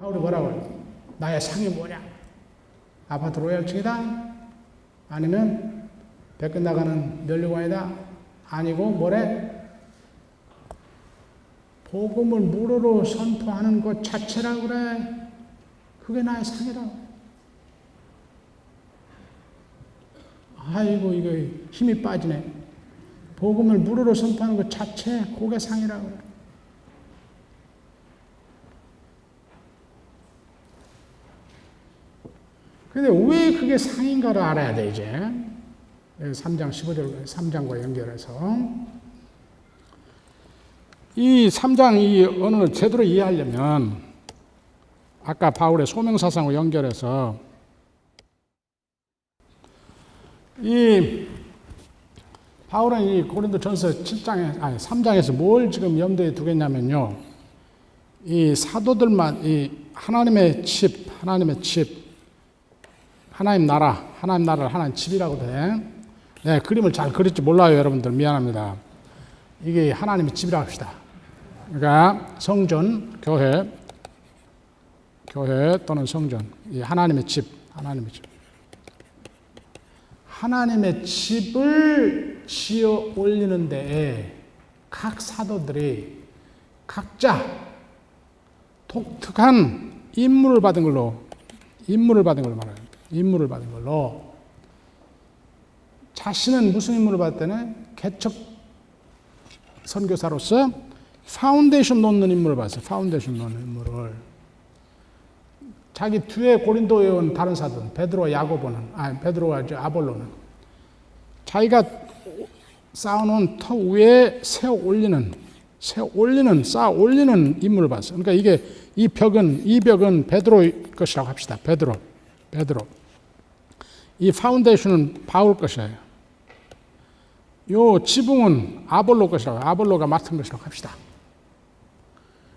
바울이 뭐라고 그래요? 나의 상이 뭐냐? 아파트 로얄층이다? 아니면 배 끝나가는 면류관이다? 아니고 뭐래? 복음을 무료로 선포하는 것 자체라고 그래. 그게 나의 상이라고. 아이고 이거 힘이 빠지네. 복음을 무료로 선포하는 것 자체 그게 상이라고 그래. 근데 왜 그게 상인가를 알아야 돼, 이제. 3장 15절, 3장과 연결해서. 이 3장 이 언어를 제대로 이해하려면, 아까 바울의 소명사상과 연결해서, 이 바울은 이 고린도전서 3장에서 뭘 지금 염두에 두겠냐면요. 이 사도들만, 이 하나님의 집, 하나님 나라를 하나님 집이라고 돼. 네, 그림을 잘 그릴지 몰라요, 여러분들. 미안합니다. 이게 하나님의 집이라고 합시다. 그러니까 성전, 교회 또는 성전, 이 하나님의 집. 하나님의 집을 지어 올리는 데에 각 사도들이 각자 독특한 임무를 받은 걸로 말해요. 임무를 받은 걸로. 자신은 무슨 임무를 받았다네? 개척 선교사로서 파운데이션 놓는 임무를 받았어요. 파운데이션 놓는 임무를. 자기 뒤에 고린도에 온 다른 사도는 베드로와 베드로와 아볼로는 자기가 쌓아놓은 터 위에 쌓아 올리는 임무를 받았어요. 그러니까 이 벽은 베드로의 것이라고 합시다. 베드로. 이 파운데이션은 바울 것이에요. 요 지붕은 아볼로 것이라고, 아볼로가 맡은 것이라고 합시다.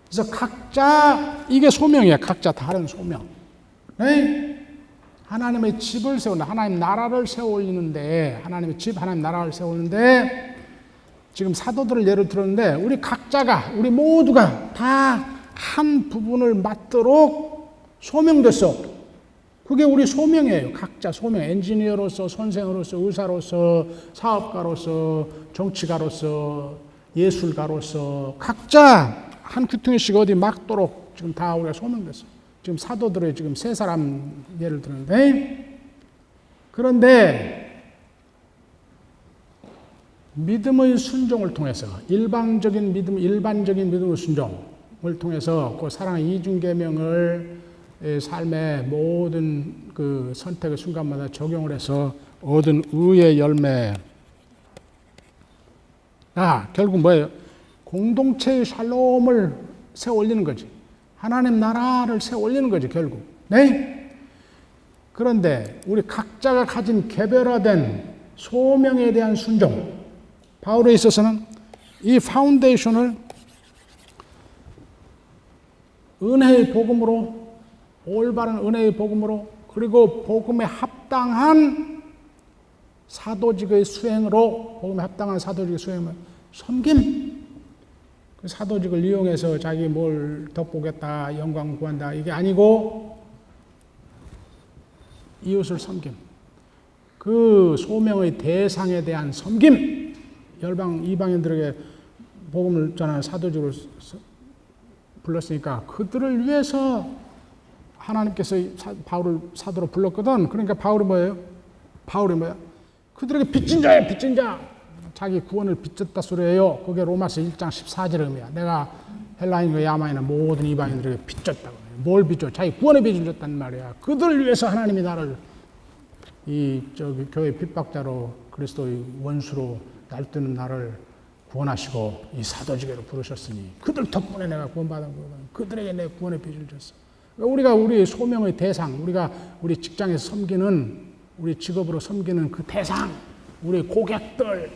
그래서 각자, 이게 소명이에요. 각자 다른 소명. 네? 하나님의 집을 하나님 나라를 세워 올리는데, 하나님의 집, 하나님 나라를 세워 올리는데, 지금 사도들을 예를 들었는데, 우리 모두가 다 한 부분을 맡도록 소명됐어. 그게 우리 소명이에요. 각자 소명. 엔지니어로서, 선생으로서, 의사로서, 사업가로서, 정치가로서, 예술가로서, 각자 한 귀퉁이씩 어디 막도록 지금 다 우리가 소명됐어. 지금 사도들의 지금 3사람 예를 들었는데, 그런데 믿음의 순종을 통해서, 일반적인 믿음의 순종을 통해서 그 사랑의 이중계명을 삶의 모든 그 선택의 순간마다 적용을 해서 얻은 의의 열매. 결국 뭐예요? 공동체의 샬롬을 세워 올리는 거지. 하나님 나라를 세워 올리는 거지, 결국. 네? 그런데 우리 각자가 가진 개별화된 소명에 대한 순종. 바울에 있어서는 이 파운데이션을 은혜의 복음으로, 올바른 은혜의 복음으로, 그리고 복음에 합당한 사도직의 수행으로, 섬김. 그 사도직을 이용해서 자기 뭘 덕보겠다, 영광 구한다, 이게 아니고, 이웃을 섬김. 그 소명의 대상에 대한 섬김. 열방, 이방인들에게 복음을 전하는 사도직으로 불렀으니까 그들을 위해서 하나님께서 바울을 사도로 불렀거든. 그러니까 바울이 뭐예요? 그들에게 빚진 자예요, 빚진 자. 자기 구원을 빚졌다 소리예요. 그게 로마서 1장 14절 의미야. 내가 헬라인과 야마인과 모든 이방인들에게 빚졌다고. 뭘 빚져? 자기 구원의 빚을 졌단 말이야. 그들을 위해서 하나님이 나를 교회 핍박자로 그리스도의 원수로 날뛰는 나를 구원하시고 이 사도직에로 부르셨으니 그들 덕분에 내가 구원받은 거거든. 그들에게 내 구원의 빚을 졌어. 우리가 우리 소명의 대상, 우리가 우리 직장에서 섬기는, 우리 직업으로 섬기는 그 대상, 우리 고객들에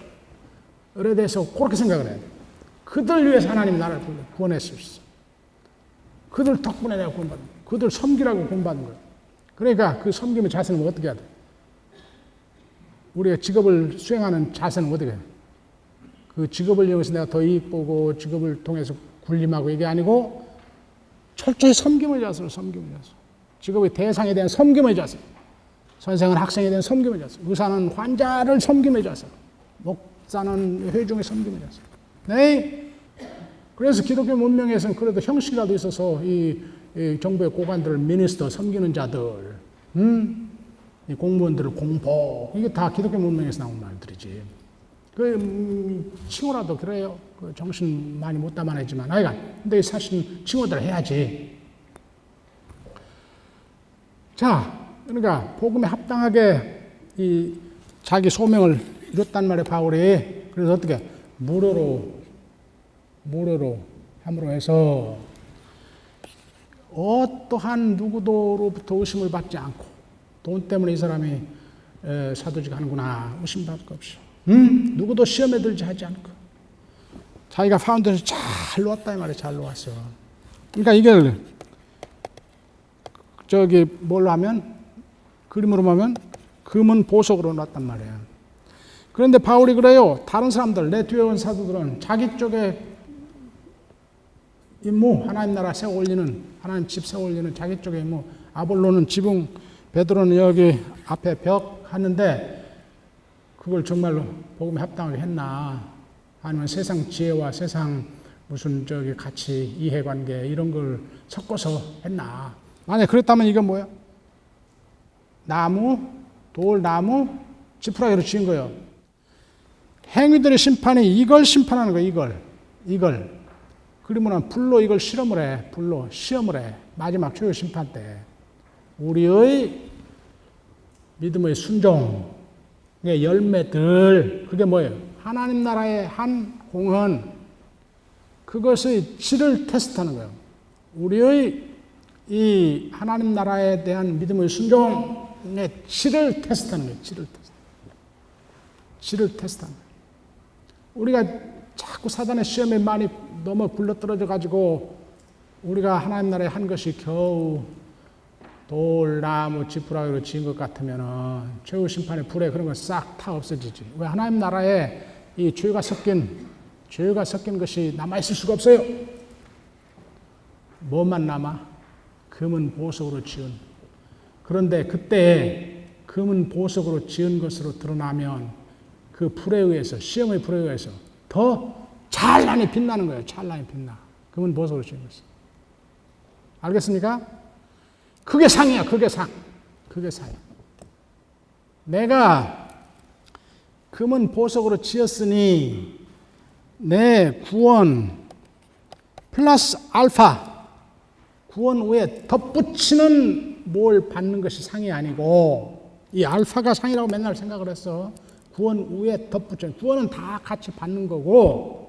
대해서 그렇게 생각을 해야 돼. 그들 위해서 하나님이 나를 구원했었어. 그들 덕분에 내가 구원받은 거야. 그들 섬기라고 구원받은 거야. 그러니까 그 섬김의 자세는 어떻게 해야 돼? 우리가 직업을 수행하는 자세는 어떻게 해야 돼? 그 직업을 이용해서 내가 더 이익 보고 직업을 통해서 군림하고 이게 아니고 철저히 섬김의 자세로 섬김의 자세. 직업의 대상에 대한 섬김의 자세. 선생은 학생에 대한 섬김의 자세. 의사는 환자를 섬김의 자세. 목사는 회중의 섬김의 자세. 네. 그래서 기독교 문명에서는 그래도 형식이라도 있어서 이 정부의 고관들을 미니스터 섬기는 자들, 이 공무원들을 공복, 이게 다 기독교 문명에서 나온 말들이지. 그 칭호라도 그래요. 그 정신 많이 못 담아내지만 하여간 근데 사실 칭호들 해야지. 자, 그러니까 복음에 합당하게 이 자기 소명을 이뤘단 말이에요, 바울이. 그래서 어떻게 무료로 함으로 해서 어떠한 누구도로부터 의심을 받지 않고 돈 때문에 이 사람이 사도직 하는구나 의심받을 것 없이 누구도 시험에 들지 하지 않고 자기가 파운데이션 잘 놓았다 이 말이에요. 잘 놓았어. 그러니까 이걸 저기 뭘로 하면 그림으로 하면 금은 보석으로 놨단 말이에요. 그런데 바울이 그래요. 다른 사람들 내 뒤에 온 사도들은 자기 쪽에 임무 하나님 나라 세워 올리는 하나님 집 세워 올리는 자기 쪽에 임무 아볼로는 지붕 베드로는 여기 앞에 벽 하는데 그걸 정말로 복음에 합당하게 했나 아니면 세상 지혜와 세상 무슨 저기 가치 이해관계 이런 걸 섞어서 했나. 만약 그랬다면 이건 뭐야? 나무 돌나무 지푸라기로 지은 거예요. 행위들의 심판이 이걸 심판하는 거예요. 이걸 그러면 불로 이걸 실험을 해. 불로 시험을 해. 마지막 최후 심판 때 우리의 믿음의 순종의 열매들 그게 뭐예요? 하나님 나라의 한 공헌 그것의 질을 테스트하는 거예요. 우리의 이 하나님 나라에 대한 믿음의 순종의 질을 테스트하는 거예요. 질을 테스트하는 거예요. 우리가 자꾸 사단의 시험에 많이 넘어 굴러떨어져 가지고 우리가 하나님 나라에 한 것이 겨우 돌, 나무, 지푸라기로 지은 것 같으면은 최후 심판의 불에 그런 건 싹 다 없어지지. 왜 하나님 나라에 이 죄가 섞인 것이 남아 있을 수가 없어요. 뭐만 남아? 금은 보석으로 지은. 그런데 그때 금은 보석으로 지은 것으로 드러나면 그 불에 의해서 시험의 불에 의해서 더 찬란히 빛나는 거예요. 찬란히 빛나. 금은 보석으로 지은 것이. 알겠습니까? 그게 상이야. 그게 상. 내가 금은 보석으로 지었으니 내 구원 플러스 알파 구원 후에 덧붙이는 뭘 받는 것이 상이 아니고 이 알파가 상이라고 맨날 생각을 했어. 구원 후에 덧붙여. 구원은 다 같이 받는 거고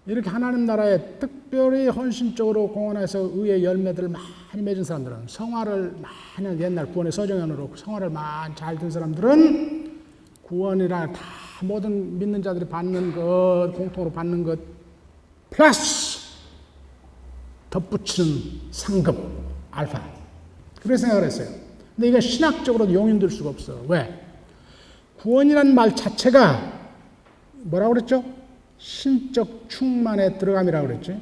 이렇게 하나님 나라에 특별히 헌신적으로 공헌해서 의의 열매들을 많이 맺은 사람들은 성화를 많이 옛날 구원의 서정연으로 성화를 많이 잘 든 사람들은 구원이라 다 모든 믿는 자들이 받는 것 공통으로 받는 것 플러스 덧붙이는 상급 알파 그렇게 생각을 했어요. 근데 이건 신학적으로 용인될 수가 없어. 왜? 구원이라는 말 자체가 뭐라고 그랬죠? 신적 충만에 들어감이라고 그랬지.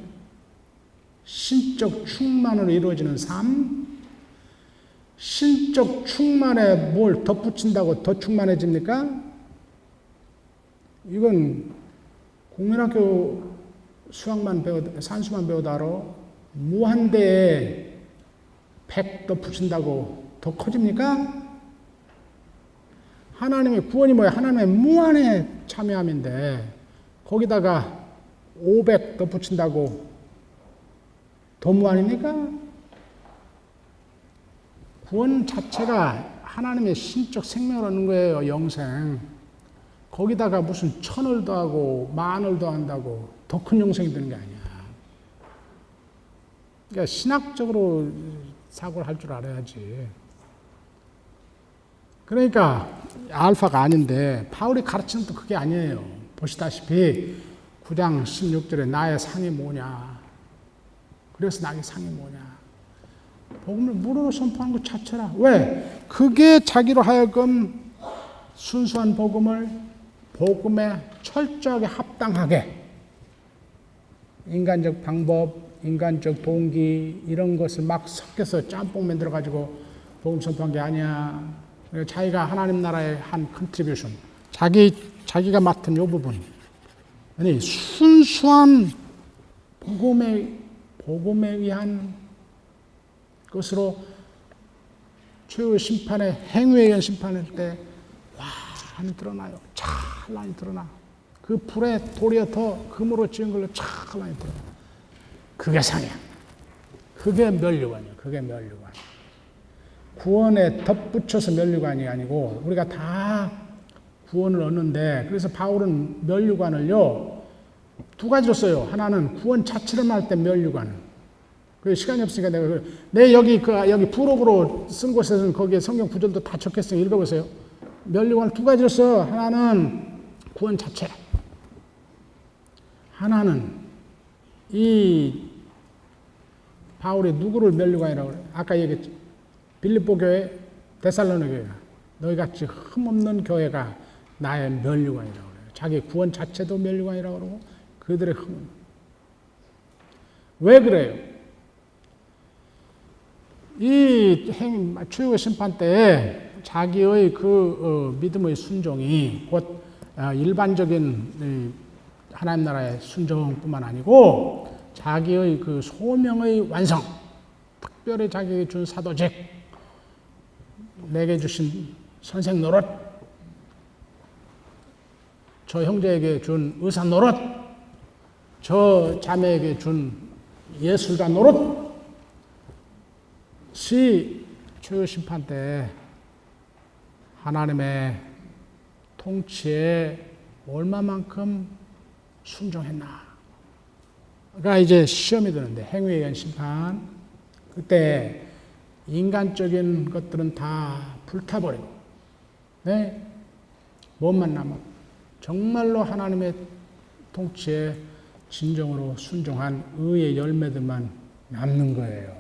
신적 충만으로 이루어지는 삶. 신적 충만에 뭘 덧붙인다고 더 충만해집니까? 이건 국민학교 산수만 배워도 알아. 무한대에 100 덧붙인다고 더 커집니까? 하나님의 구원이 뭐야? 하나님의 무한의 참여함인데 거기다가 500 덧붙인다고 더 무한입니까? 구원 자체가 하나님의 신적 생명을 얻는 거예요. 영생. 거기다가 무슨 1000을 더하고 10,000을 더한다고 더 큰 영생이 되는 게 아니야. 그러니까 신학적으로 사고를 할 줄 알아야지. 그러니까 알파가 아닌데 바울이 가르치는 또 그게 아니에요. 보시다시피 9장 16절에 나의 상이 뭐냐. 그래서 나의 상이 뭐냐. 복음을 무료로 선포하는 것 자체라. 왜? 그게 자기로 하여금 순수한 복음에 철저하게 합당하게 인간적 방법, 인간적 동기 이런 것을 막 섞여서 짬뽕 만들어가지고 복음 선포한 게 아니야. 자기가 하나님 나라의 한 컨트리뷰션, 자기가 맡은 요 부분, 아니 순수한 복음에 의한 것으로 최후의 심판에 행위에 의한 심판할 때 환히 드러나요. 찬란히 드러나. 그 불에 도리어 더 금으로 지은 걸로 찬란히 드러나. 그게 상이야. 그게 면류관이야. 그게 면류관. 구원에 덧붙여서 면류관이 아니고 우리가 다 구원을 얻는데, 그래서 바울은 면류관을요 두 가지로 써요. 하나는 구원 자체를 말할 때 면류관. 그 시간이 없으니까 내가 여기 부록으로 쓴 곳에서는 거기에 성경 구절도 다 적혔으니 읽어보세요. 면류관을 두 가지로 써. 하나는 구원 자체. 하나는 이 바울이 누구를 면류관이라고 그래요? 아까 얘기했죠. 빌립보 교회, 데살로니가 교회. 너희같이 흠없는 교회가 나의 면류관이라고 그래요. 자기 구원 자체도 면류관이라고 그러고 그들의 흠은. 왜 그래요? 이 최후의 심판 때에 자기의 믿음의 순종이 곧 일반적인 하나님 나라의 순종뿐만 아니고 자기의 그 소명의 완성, 특별히 자기에게 준 사도직, 내게 주신 선생 노릇, 저 형제에게 준 의사 노릇, 저 자매에게 준 예술가 노릇이 최후 심판 때 하나님의 통치에 얼마만큼 순종했나. 그러니까 이제 시험이 드는데, 행위에 의한 심판. 그때 인간적인 것들은 다 불타버리고, 네? 뭐만 남아? 정말로 하나님의 통치에 진정으로 순종한 의의 열매들만 남는 거예요.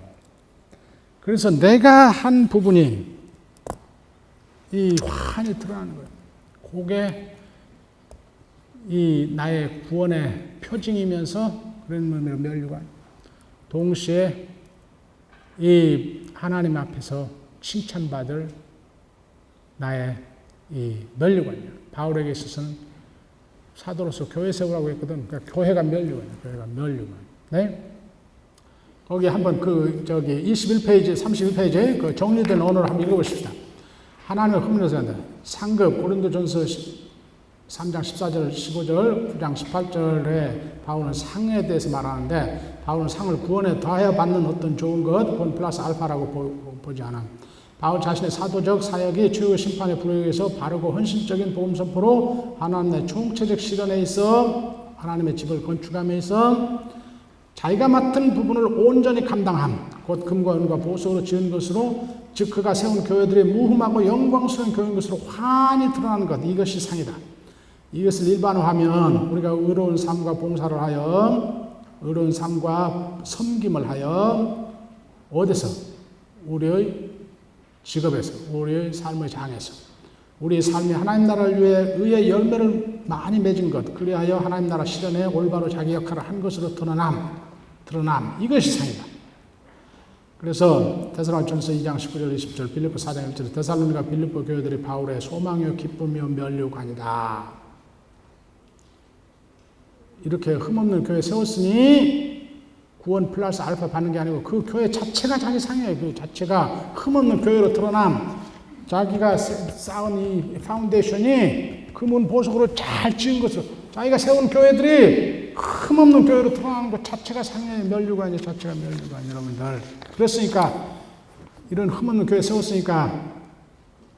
그래서 내가 한 부분이 이 환히 드러나는 거예요. 그게 이 나의 구원의 표징이면서 그런 의미로 면류관. 동시에 이 하나님 앞에서 칭찬받을 나의 이 면류관이야. 바울에게 있어서는 사도로서 교회 세우라고 했거든. 그러니까 교회가 면류관이야. 교회가 면류관. 네? 거기 한번 21페이지, 31페이지에 그 정리된 언어를 한번 읽어보십시다. 하나님을 흠내서 한다. 상급, 고린도전서 3장 14절, 15절, 9장 18절에 바울은 상에 대해서 말하는데, 바울은 상을 구원에 더하여 받는 어떤 좋은 것, 그건 플러스 알파라고 보지 않아. 바울 자신의 사도적 사역이 최후의 심판의 불의에서 바르고 헌신적인 복음 선포로 하나님의 총체적 실현에 있어 하나님의 집을 건축함에 있어 자기가 맡은 부분을 온전히 감당함, 곧 금과 은과 보석으로 지은 것으로, 즉 그가 세운 교회들이 무흠하고 영광스러운 교회인 것으로 환히 드러나는 것, 이것이 상이다. 이것을 일반화하면 우리가 의로운 삶과 봉사를 하여, 의로운 삶과 섬김을 하여 어디서? 우리의 직업에서, 우리의 삶의 장에서, 우리의 삶이 하나님 나라를 위해 의의 열매를 많이 맺은 것, 그리하여 하나님 나라 실현에 올바로 자기 역할을 한 것으로 드러남, 이것이 상이다. 그래서 데살로니가전서 2장 19절 20절, 빌립보 4장 1절, 데살로니가 빌립보 교회들이 바울의 소망이요 기쁨이요 면류관이다. 이렇게 흠없는 교회 세웠으니 구원 플러스 알파 받는 게 아니고 그 교회 자체가 자기 상이에요. 그 자체가 흠없는 교회로 드러남. 자기가 쌓은 이 파운데이션이 금은 보석으로 잘 지은 것으로, 자기가 세운 교회들이 흠없는 교회로 드러나는 것 자체가 상의 면류관이에요. 자체가 면류관, 여러분들. 그랬으니까 이런 흠없는 교회 세웠으니까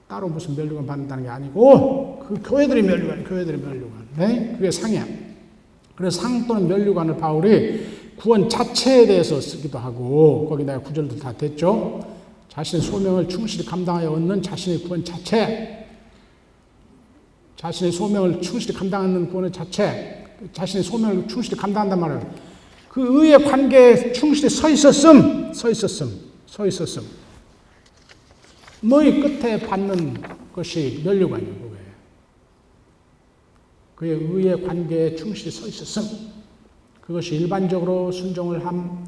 따로 무슨 면류관 받는다는 게 아니고 그 교회들이 면류관, 교회들이 면류관. 네? 그게 상이야. 그래서 상 또는 면류관을 바울이 구원 자체에 대해서 쓰기도 하고, 거기 내가 구절도 다 됐죠. 자신의 소명을 충실히 감당하여 얻는 자신의 구원 자체, 자신의 소명을 충실히 감당하는 구원의 자체, 자신의 소명을 충실히 감당한단 말이에요. 그 의의 관계에 충실히 서 있었음. 너희 끝에 받는 것이 면류관이에요. 그의 의의 관계에 충실히 서 있었음. 그것이 일반적으로 순종을 함,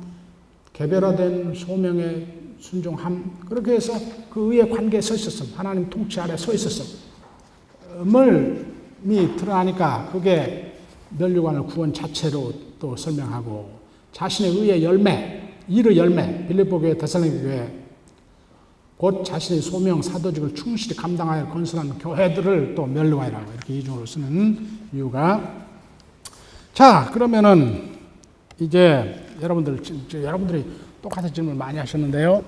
개별화된 소명의 순종함, 그렇게 해서 그 의의 관계에 서 있었음. 하나님 통치 아래 서 있었음. 을이 드러나니까 그게 면류관을 구원 자체로 또 설명하고, 자신의 의의 열매, 일의 열매, 빌립보 교회, 데살로니가 교회, 곧 자신의 소명, 사도직을 충실히 감당하여 건설한 교회들을 또 면류관이라고 이렇게 이중으로 쓰는 이유가. 자, 그러면은 이제 여러분들이 똑같은 질문 많이 하셨는데요.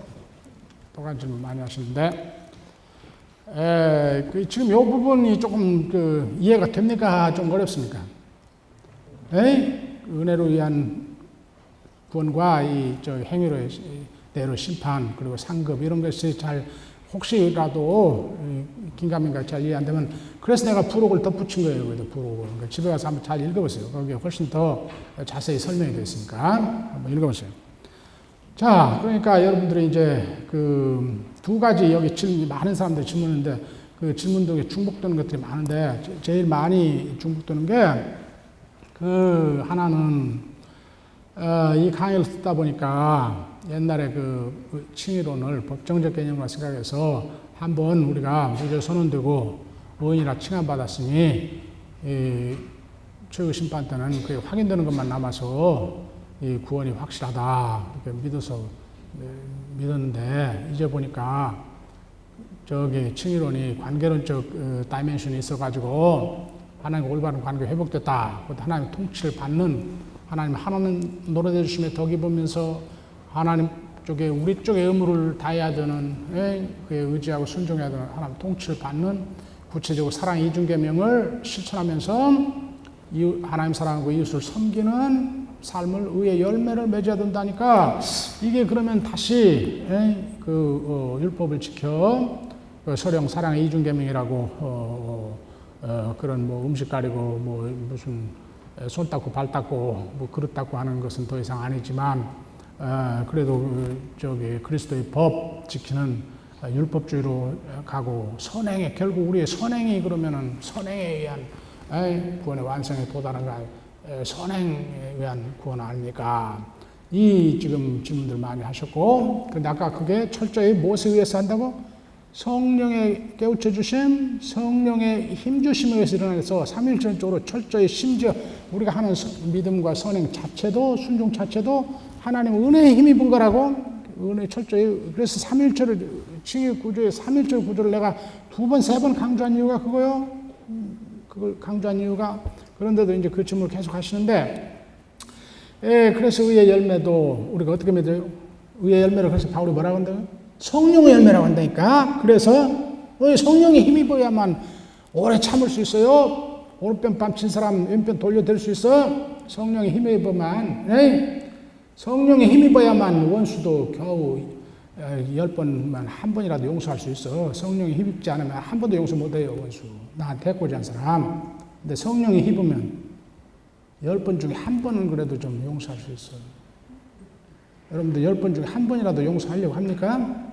지금 이 부분이 조금 이해가 됩니까? 좀 어렵습니까? 은혜로 위한 구원과 행위로의 대로 심판, 그리고 상급, 이런 것이 잘, 혹시라도 긴가민가 잘 이해 안 되면, 그래서 내가 부록을 덧붙인 거예요. 부록을. 그러니까 집에 가서 한번 잘 읽어보세요. 거기에 훨씬 더 자세히 설명이 되어 있으니까 한번 읽어보세요. 자, 그러니까 여러분들이 이제 두 가지 여기 질문, 많은 사람들이 질문하는데 그 질문도 중복되는 것들이 많은데, 제일 많이 중복되는 게 하나는 이 강의를 듣다 보니까 옛날에 칭의론을 법정적 개념으로 생각해서 한번 우리가 무죄 선언되고 의인이라 칭함받았으니 최후 심판 때는 그게 확인되는 것만 남아서 이 구원이 확실하다 이렇게 믿었는데, 이제 보니까 칭의론이 관계론적 다이멘션이 있어가지고 하나님과 올바른 관계 회복됐다. 하나님 통치를 받는, 하나님 노릇해 주심에 덕이 보면서 하나님 쪽에, 우리 쪽에 의무를 다해야 되는, 그에 의지하고 순종해야 되는 하나님 통치를 받는 구체적으로 사랑 이중계명을 실천하면서 하나님 사랑하고 이웃을 섬기는 삶을, 의의 열매를 맺어야 된다니까, 이게 그러면 다시 율법을 지켜 서령 사랑의 이중계명이라고 그런 음식 가리고 무슨 손 닦고 발 닦고 그릇 닦고 하는 것은 더 이상 아니지만, 그래도 그리스도의 법 지키는 율법주의로 가고, 선행에, 결국 우리의 선행이 그러면은 선행에 의한 구원의 완성에 도달한 선행에 의한 구원 아닙니까? 지금 질문들 많이 하셨고, 근데 아까 그게 철저히 무엇에 의해서 한다고? 성령의 깨우쳐 주심, 성령의 힘 주심에 의해서 일어나서 삼위일체적으로 철저히, 심지어 우리가 하는 믿음과 선행 자체도, 순종 자체도 하나님 은혜의 힘이 입은 거라고. 은혜 철저히. 그래서 삼위일체를, 칭의 구조의 삼위일체 구조를 내가 2번, 3번 강조한 이유가 그거요. 그걸 강조한 이유가. 그런데도 이제 그 질문을 계속 하시는데, 그래서 의의 열매도 우리가 어떻게 맺어요? 의의 열매를 그래서 바울이 뭐라고 한다고요? 성령의 열매라고 한다니까. 그래서 성령의 힘이 보야만 오래 참을 수 있어요. 오른편 뺨친 사람 왼편 돌려댈 수 있어. 성령의 힘에 입어만, 성령의 힘이 보야만 원수도 겨우 10번만 한 번이라도 용서할 수 있어. 성령이 힘입지 않으면 한 번도 용서 못해요, 원수. 나한테 해코지 한 사람. 근데 성령이 힘으면 10번 중에 한 번은 그래도 좀 용서할 수 있어. 여러분들 10번 중에 한 번이라도 용서하려고 합니까?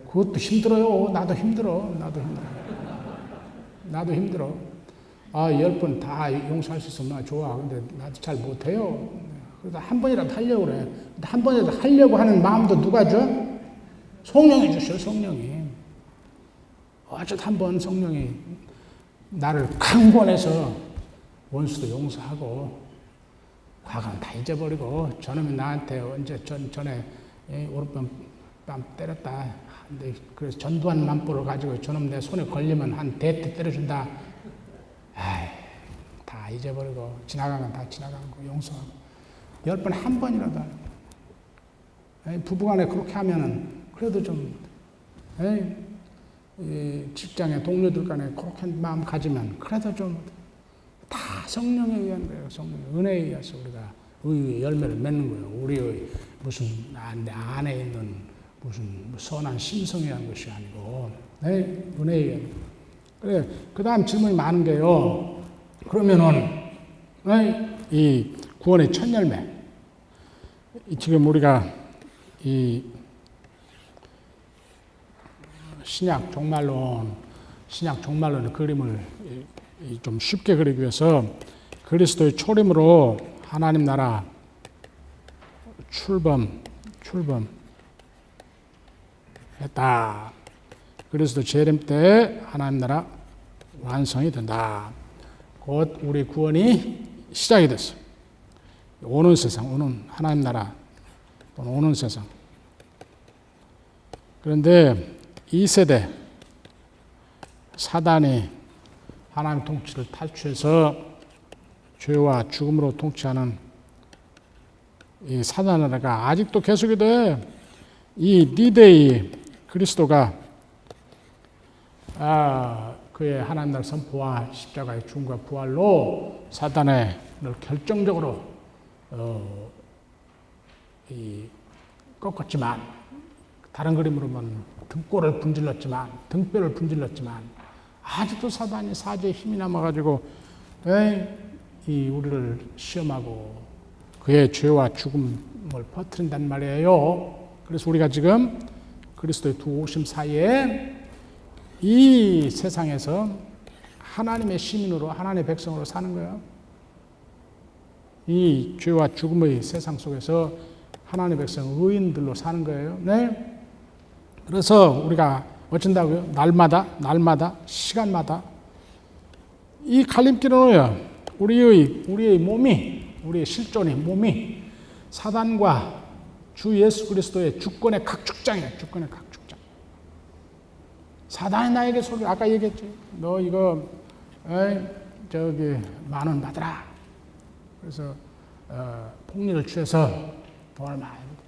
그것도 힘들어요. 나도 힘들어. 10번 다 용서할 수 있으면 좋아. 근데 나도 잘 못해요. 그래서 한 번이라도 하려고 그래. 근데 한 번이라도 하려고 하는 마음도 누가 줘? 성령이 주셔요, 성령이. 어쨌든 한 번 성령이 나를 강권해서 원수도 용서하고, 과거는 다 잊어버리고, 저놈이 나한테 언제 전에 오른편 뺨 때렸다. 근데 그래서 전두환 만보를 가지고 저놈 내 손에 걸리면 한 대때 때려준다. 다 잊어버리고, 지나간 건 다 지나간 거 용서하고, 10번 한 번이라도 부부간에 그렇게 하면은 그래도 좀, 직장의 동료들 간에 그렇게 마음 가지면 그래도 좀, 다 성령에 의한 거예요. 성령의 은혜에 의해서 우리가 의의 열매를 맺는 거예요. 우리의 무슨 내 안에 있는 무슨 선한 심성에 의한 것이 아니고, 은혜에 의한. 그래, 그 다음 질문이 많은 게요. 그러면은 이 구원의 첫 열매, 지금 우리가 이 신약 종말론의 그림을 좀 쉽게 그리기 위해서 그리스도의 초림으로 하나님 나라 출범했다. 그리스도 재림 때 하나님 나라 완성이 된다. 곧 우리 구원이 시작이 됐어. 오는 세상, 오는 하나님 나라 또는 오는 세상. 그런데 이 세대 사단이 하나님 통치를 탈취해서 죄와 죽음으로 통치하는 이 사단 나라가 아직도 계속이 돼. 이 D-Day 그리스도가 그의 하나님 나라 선포와 십자가의 죽음과 부활로 사단을 결정적으로 꺾었지만, 다른 그림으로 보면 등골을 분질렀지만, 등뼈를 분질렀지만, 아직도 사단이 사제의 힘이 남아가지고 우리를 시험하고 그의 죄와 죽음을 퍼뜨린단 말이에요. 그래서 우리가 지금 그리스도의 두 오심 사이에 이 세상에서 하나님의 시민으로, 하나님의 백성으로 사는 거예요. 이 죄와 죽음의 세상 속에서 하나님의 백성, 의인들로 사는 거예요. 네. 그래서 우리가 어쩐다고요? 날마다, 시간마다 이 갈림길은 우리의 몸이, 우리의 실존이, 몸이 사단과 주 예수 그리스도의 주권의 각축장이에요. 주권의 각축장. 사단이 나에게 소리, 아까 얘기했지. 너 이거, 10,000원 받으라. 그래서, 폭리를 취해서 돈을 많이 받고,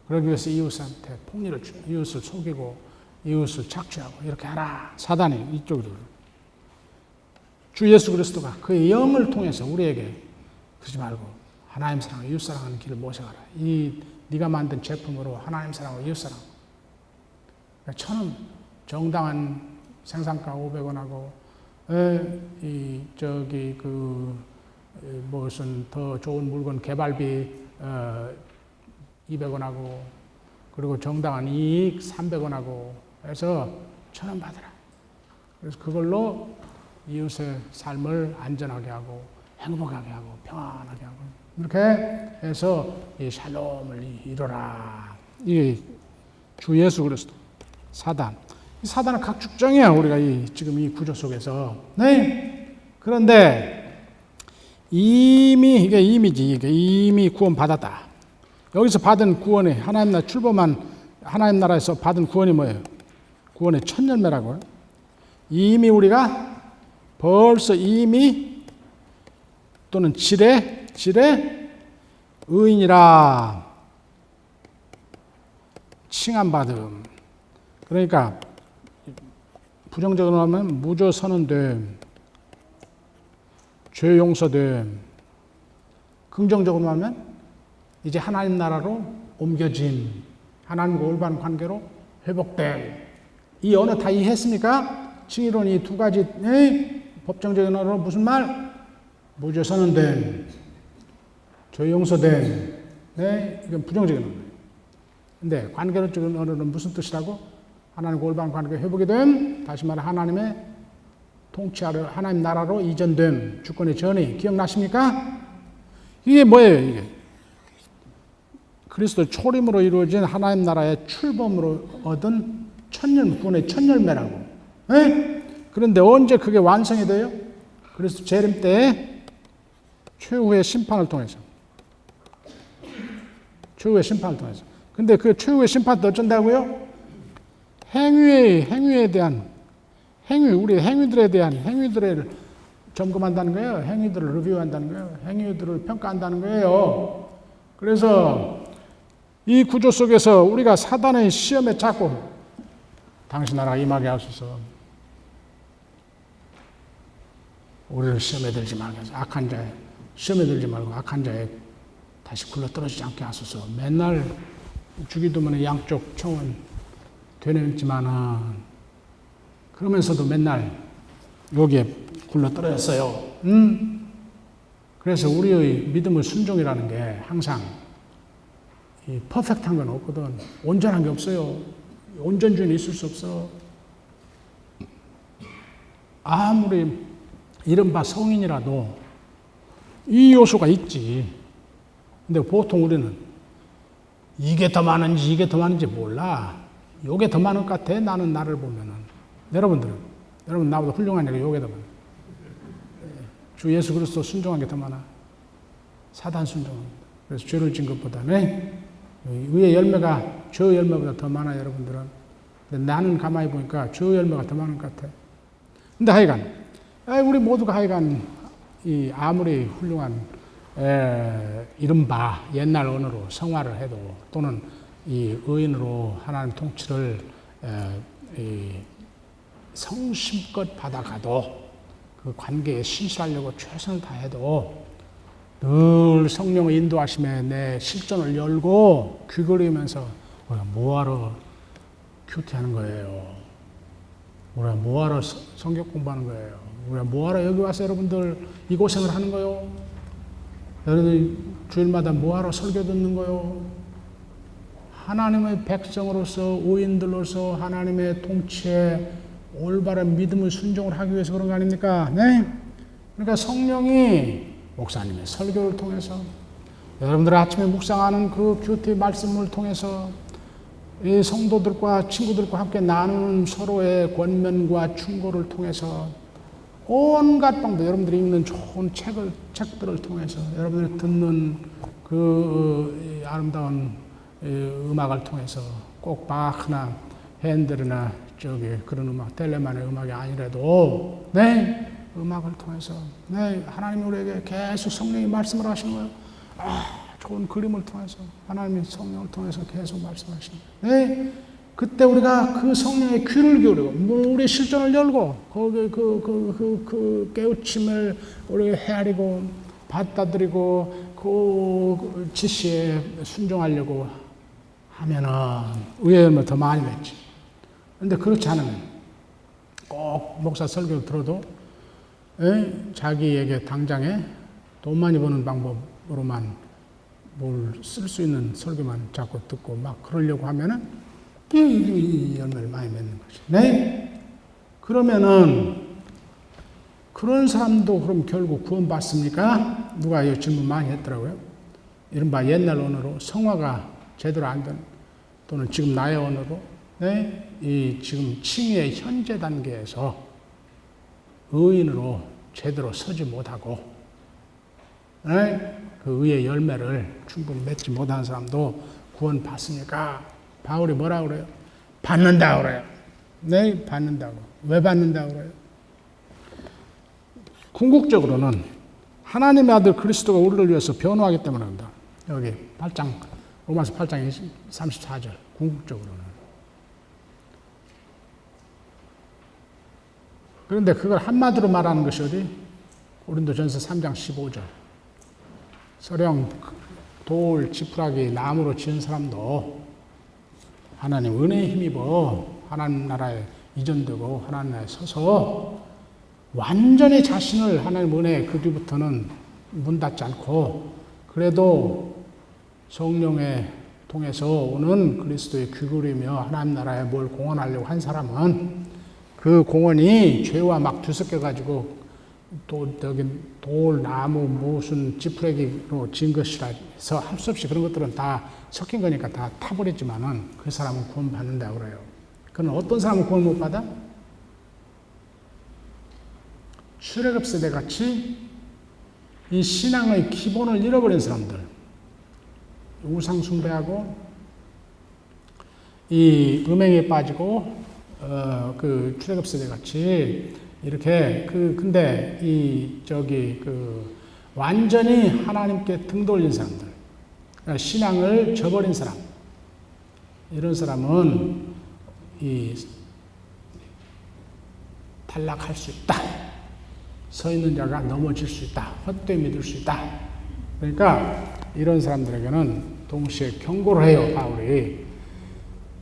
그러기 위해서 이웃한테 폭리를 취해, 이웃을 속이고, 이웃을 착취하고, 이렇게 하라. 사단이 이쪽으로. 주 예수 그리스도가 그의 영을 통해서 우리에게 그러지 말고 하나님 사랑, 이웃 사랑하는 길을 모셔가라. 네가 만든 제품으로 하나님 사랑하고 이웃 사랑. 천은 정당한 생산가 500원하고 무슨 더 좋은 물건 개발비 200원하고 그리고 정당한 이익 300원하고 해서 1,000원 받으라. 그래서 그걸로 이웃의 삶을 안전하게 하고 행복하게 하고 평안하게 하고 이렇게 해서 이 샬롬을 이루라. 이 주 예수 그리스도. 사단. 이 사단은 각축정이야. 우리가 지금 이 구조 속에서. 네. 그런데 이게 이미 구원받았다. 여기서 받은 구원이 하나님 나라 출범한 하나님 나라에서 받은 구원이 뭐예요? 구원의 첫 열매라고요. 이미 우리가 벌써 또는 질의 의인이라 칭함받음. 그러니까 부정적으로 하면 무죄 선언됨, 죄 용서됨. 긍정적으로 하면 이제 하나님 나라로 옮겨짐, 하나님과 올바른 관계로 회복됨. 이 언어 다 이해했습니까? 칭의론 이 두 가지 법정적인 언어로 무슨 말? 무죄 선언됨, 죄 용서됨. 네, 이건 부정적인 언어예요. 근데 관계론적인 언어는 무슨 뜻이라고? 하나님과 올바른 관계 회복이 됨, 다시 말해 하나님의 통치하러 하나님 나라로 이전됨, 주권의 전이. 기억나십니까? 이게 뭐예요? 이게 그리스도 초림으로 이루어진 하나님 나라의 출범으로 얻은 천열매, 구원의 첫열매라고. 네? 그런데 언제 그게 완성이 돼요? 그리스도 재림 때에 최후의 심판을 통해서. 최후의 심판을 통해서. 근데 그 최후의 심판 때 어쩐다고요? 행위에 대한 우리 행위들에 대한 행위들을 점검한다는 거예요. 행위들을 리뷰한다는 거예요. 행위들을 평가한다는 거예요. 그래서 이 구조 속에서 우리가 사단의 시험에 잡고 당신 나라 임하게 하소서. 우리를 시험에 들지 말게 하소서. 악한 자에 시험에 들지 말고 악한 자에 다시 굴러 떨어지지 않게 하소서. 맨날 주기도문의 양쪽 청은 되뇌지만은 그러면서도 맨날 여기에 굴러 떨어졌어요. 그래서 우리의 믿음의 순종이라는 게 항상 이 퍼펙트한 건 없거든. 온전한 게 없어요. 온전주의는 있을 수 없어. 아무리 이른바 성인이라도 이 요소가 있지. 근데 보통 우리는 이게 더 많은지 이게 더 많은지 몰라. 요게 더 많을 것 같아. 나는 나를 보면은. 여러분 나보다 훌륭한 얘기 요게 더 많아. 주 예수 그리스도 순종한 게 더 많아. 사단 순종합니다. 그래서 죄를 진 것보다는 의의 열매가 저 열매보다 더 많아 여러분들은. 근데 나는 가만히 보니까 저 열매가 더 많은 것 같아. 근데 하여간 우리 모두가 하여간 이 아무리 훌륭한 이른바 옛날 언어로 성화를 해도 또는 이 의인으로 하나님 통치를 성심껏 받아가도 그 관계에 신실하려고 최선을 다해도 늘 성령의 인도하심에 내 실전을 열고 귀걸이면서 뭐하러 큐티하는 거예요. 우리가 뭐하러 성경 공부하는 거예요. 우리가 뭐하러 여기 와서 여러분들 이 고생을 하는 거요. 여러분들 주일마다 뭐하러 설교 듣는 거요. 하나님의 백성으로서 의인들로서 하나님의 통치에 올바른 믿음을 순종을 하기 위해서 그런 거 아닙니까? 네? 그러니까 성령이 목사님의 설교를 통해서 여러분들 아침에 묵상하는 그 큐티 말씀을 통해서 이 성도들과 친구들과 함께 나누는 서로의 권면과 충고를 통해서 온갖 방법, 여러분들이 읽는 좋은 책들을 통해서 여러분들이 듣는 그 아름다운 음악을 통해서 꼭 바흐나 핸델이나 그런 음악, 텔레만의 음악이 아니라도 네, 음악을 통해서 네, 하나님이 우리에게 계속 성령이 말씀을 하시는 거예요. 좋은 그림을 통해서 하나님이 성령을 통해서 계속 말씀하시는 거예요. 네, 그때 우리가 그 성령의 귀를 기울이고 우리 실전을 열고 거기 그 깨우침을 우리가 헤아리고 받아들이고 그 지시에 순종하려고 하면은 의의 열매 더 많이 맺지. 근데 그렇지 않으면 꼭 목사 설교를 들어도 자기에게 당장에 돈 많이 버는 방법으로만 뭘 쓸 수 있는 설교만 자꾸 듣고 막 그러려고 하면은 이 열매를 많이 맺는 거죠. 네? 그러면은 그런 사람도 그럼 결국 구원받습니까? 누가 이 질문 많이 했더라고요. 이른바 옛날 언어로 성화가 제대로 안 된 또는 지금 나의 언어로 네? 이 지금 칭의의 현재 단계에서 의인으로 제대로 서지 못하고 네? 그 의의 열매를 충분히 맺지 못하는 사람도 구원받습니까? 바울이 뭐라고 그래요? 받는다고 그래요. 네, 받는다고. 왜 받는다고 그래요? 궁극적으로는 하나님의 아들 그리스도가 우리를 위해서 변호하기 때문에 한다. 여기 8장, 로마서 8장 34절. 궁극적으로는. 그런데 그걸 한마디로 말하는 것이 어디? 고린도전서 3장 15절. 서령 돌, 지푸라기, 나무로 지은 사람도 하나님 은혜에 힘입어 하나님 나라에 이전되고 하나님 나라에 서서 완전히 자신을 하나님 은혜 그 뒤부터는 문 닫지 않고 그래도 성령에 통해서 오는 그리스도의 귀걸이며 하나님 나라에 뭘 공헌하려고 한 사람은 그 공헌이 죄와 막 뒤섞여가지고 돌, 나무, 무슨 지푸라기로 지은 것이라 해서 할 수 없이 그런 것들은 다 섞인 거니까 다 타버렸지만은 그 사람은 구원 받는다고 그래요. 그럼 어떤 사람은 구원 못 받아? 출애굽 세대 같이 이 신앙의 기본을 잃어버린 사람들, 우상 숭배하고 이 음행에 빠지고 그 출애굽 세대 같이 이렇게 근데 완전히 하나님께 등 돌린 사람들, 그러니까 신앙을 저버린 사람, 이런 사람은 탈락할 수 있다. 서 있는 자가 넘어질 수 있다. 헛되이 믿을 수 있다. 그러니까 이런 사람들에게는 동시에 경고를 해요, 바울이.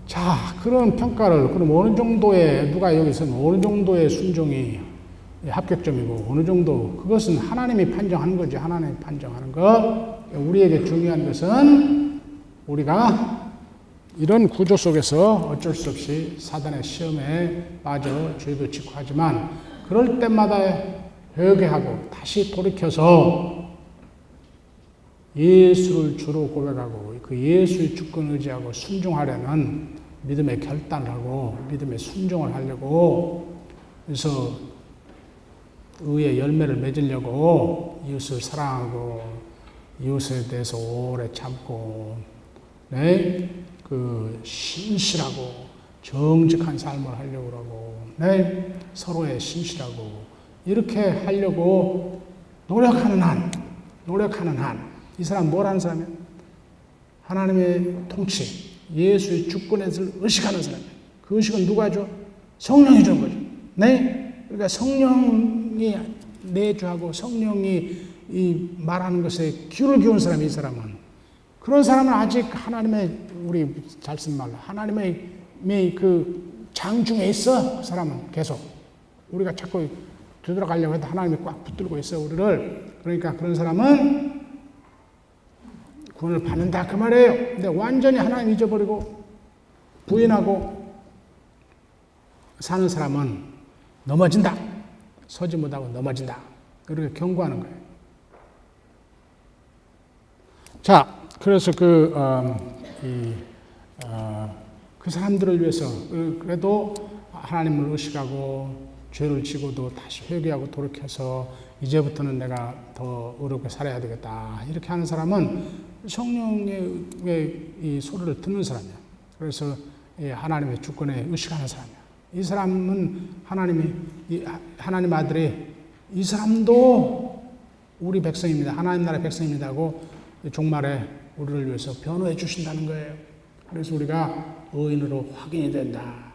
자, 그런 평가를, 그럼 어느 정도의, 누가 여기서는 어느 정도의 순종이 합격점이고, 어느 정도, 그것은 하나님이 판정하는 거지, 하나님이 판정하는 거. 우리에게 중요한 것은 우리가 이런 구조 속에서 어쩔 수 없이 사단의 시험에 빠져 죄도 짓고 하지만, 그럴 때마다 회개하고 다시 돌이켜서 예수를 주로 고백하고 그 예수의 주권을 의지하고 순종하려는 믿음의 결단을 하고 믿음의 순종을 하려고 그래서 의의 열매를 맺으려고 이웃을 사랑하고 이웃에 대해서 오래 참고 네? 그 신실하고 정직한 삶을 하려고 하고 네? 서로의 신실하고 이렇게 하려고 노력하는 한 이 사람 뭘 하는 사람이야? 하나님의 통치, 예수의 주권을 의식하는 사람이야. 그 의식은 누가 줘? 성령이 주는 거죠. 네? 그러니까 성령이 내주하고 성령이 이 말하는 것에 귀를 기울인 사람이 이 사람은. 그런 사람은 아직 하나님의 우리 잘 쓴 말로 하나님의 그 장중에 있어. 그 사람은 계속 우리가 자꾸 되돌아가려고 해도 하나님이 꽉 붙들고 있어 우리를. 그러니까 그런 사람은 구원을 받는다 그 말이에요. 근데 완전히 하나님 잊어버리고 부인하고 사는 사람은 넘어진다. 서지 못하고 넘어진다. 그렇게 경고하는 거예요. 자, 그래서 그 사람들을 위해서 그래도 하나님을 의식하고 죄를 지고도 다시 회개하고 돌이켜서 이제부터는 내가 더 의롭게 살아야 되겠다. 이렇게 하는 사람은 성령의 이 소리를 듣는 사람이야. 그래서 하나님의 주권에 의식하는 사람이야. 이 사람은 하나님 아들이 이 사람도 우리 백성입니다. 하나님 나라의 백성입니다 하고 종말에 우리를 위해서 변호해 주신다는 거예요. 그래서 우리가 의인으로 확인이 된다.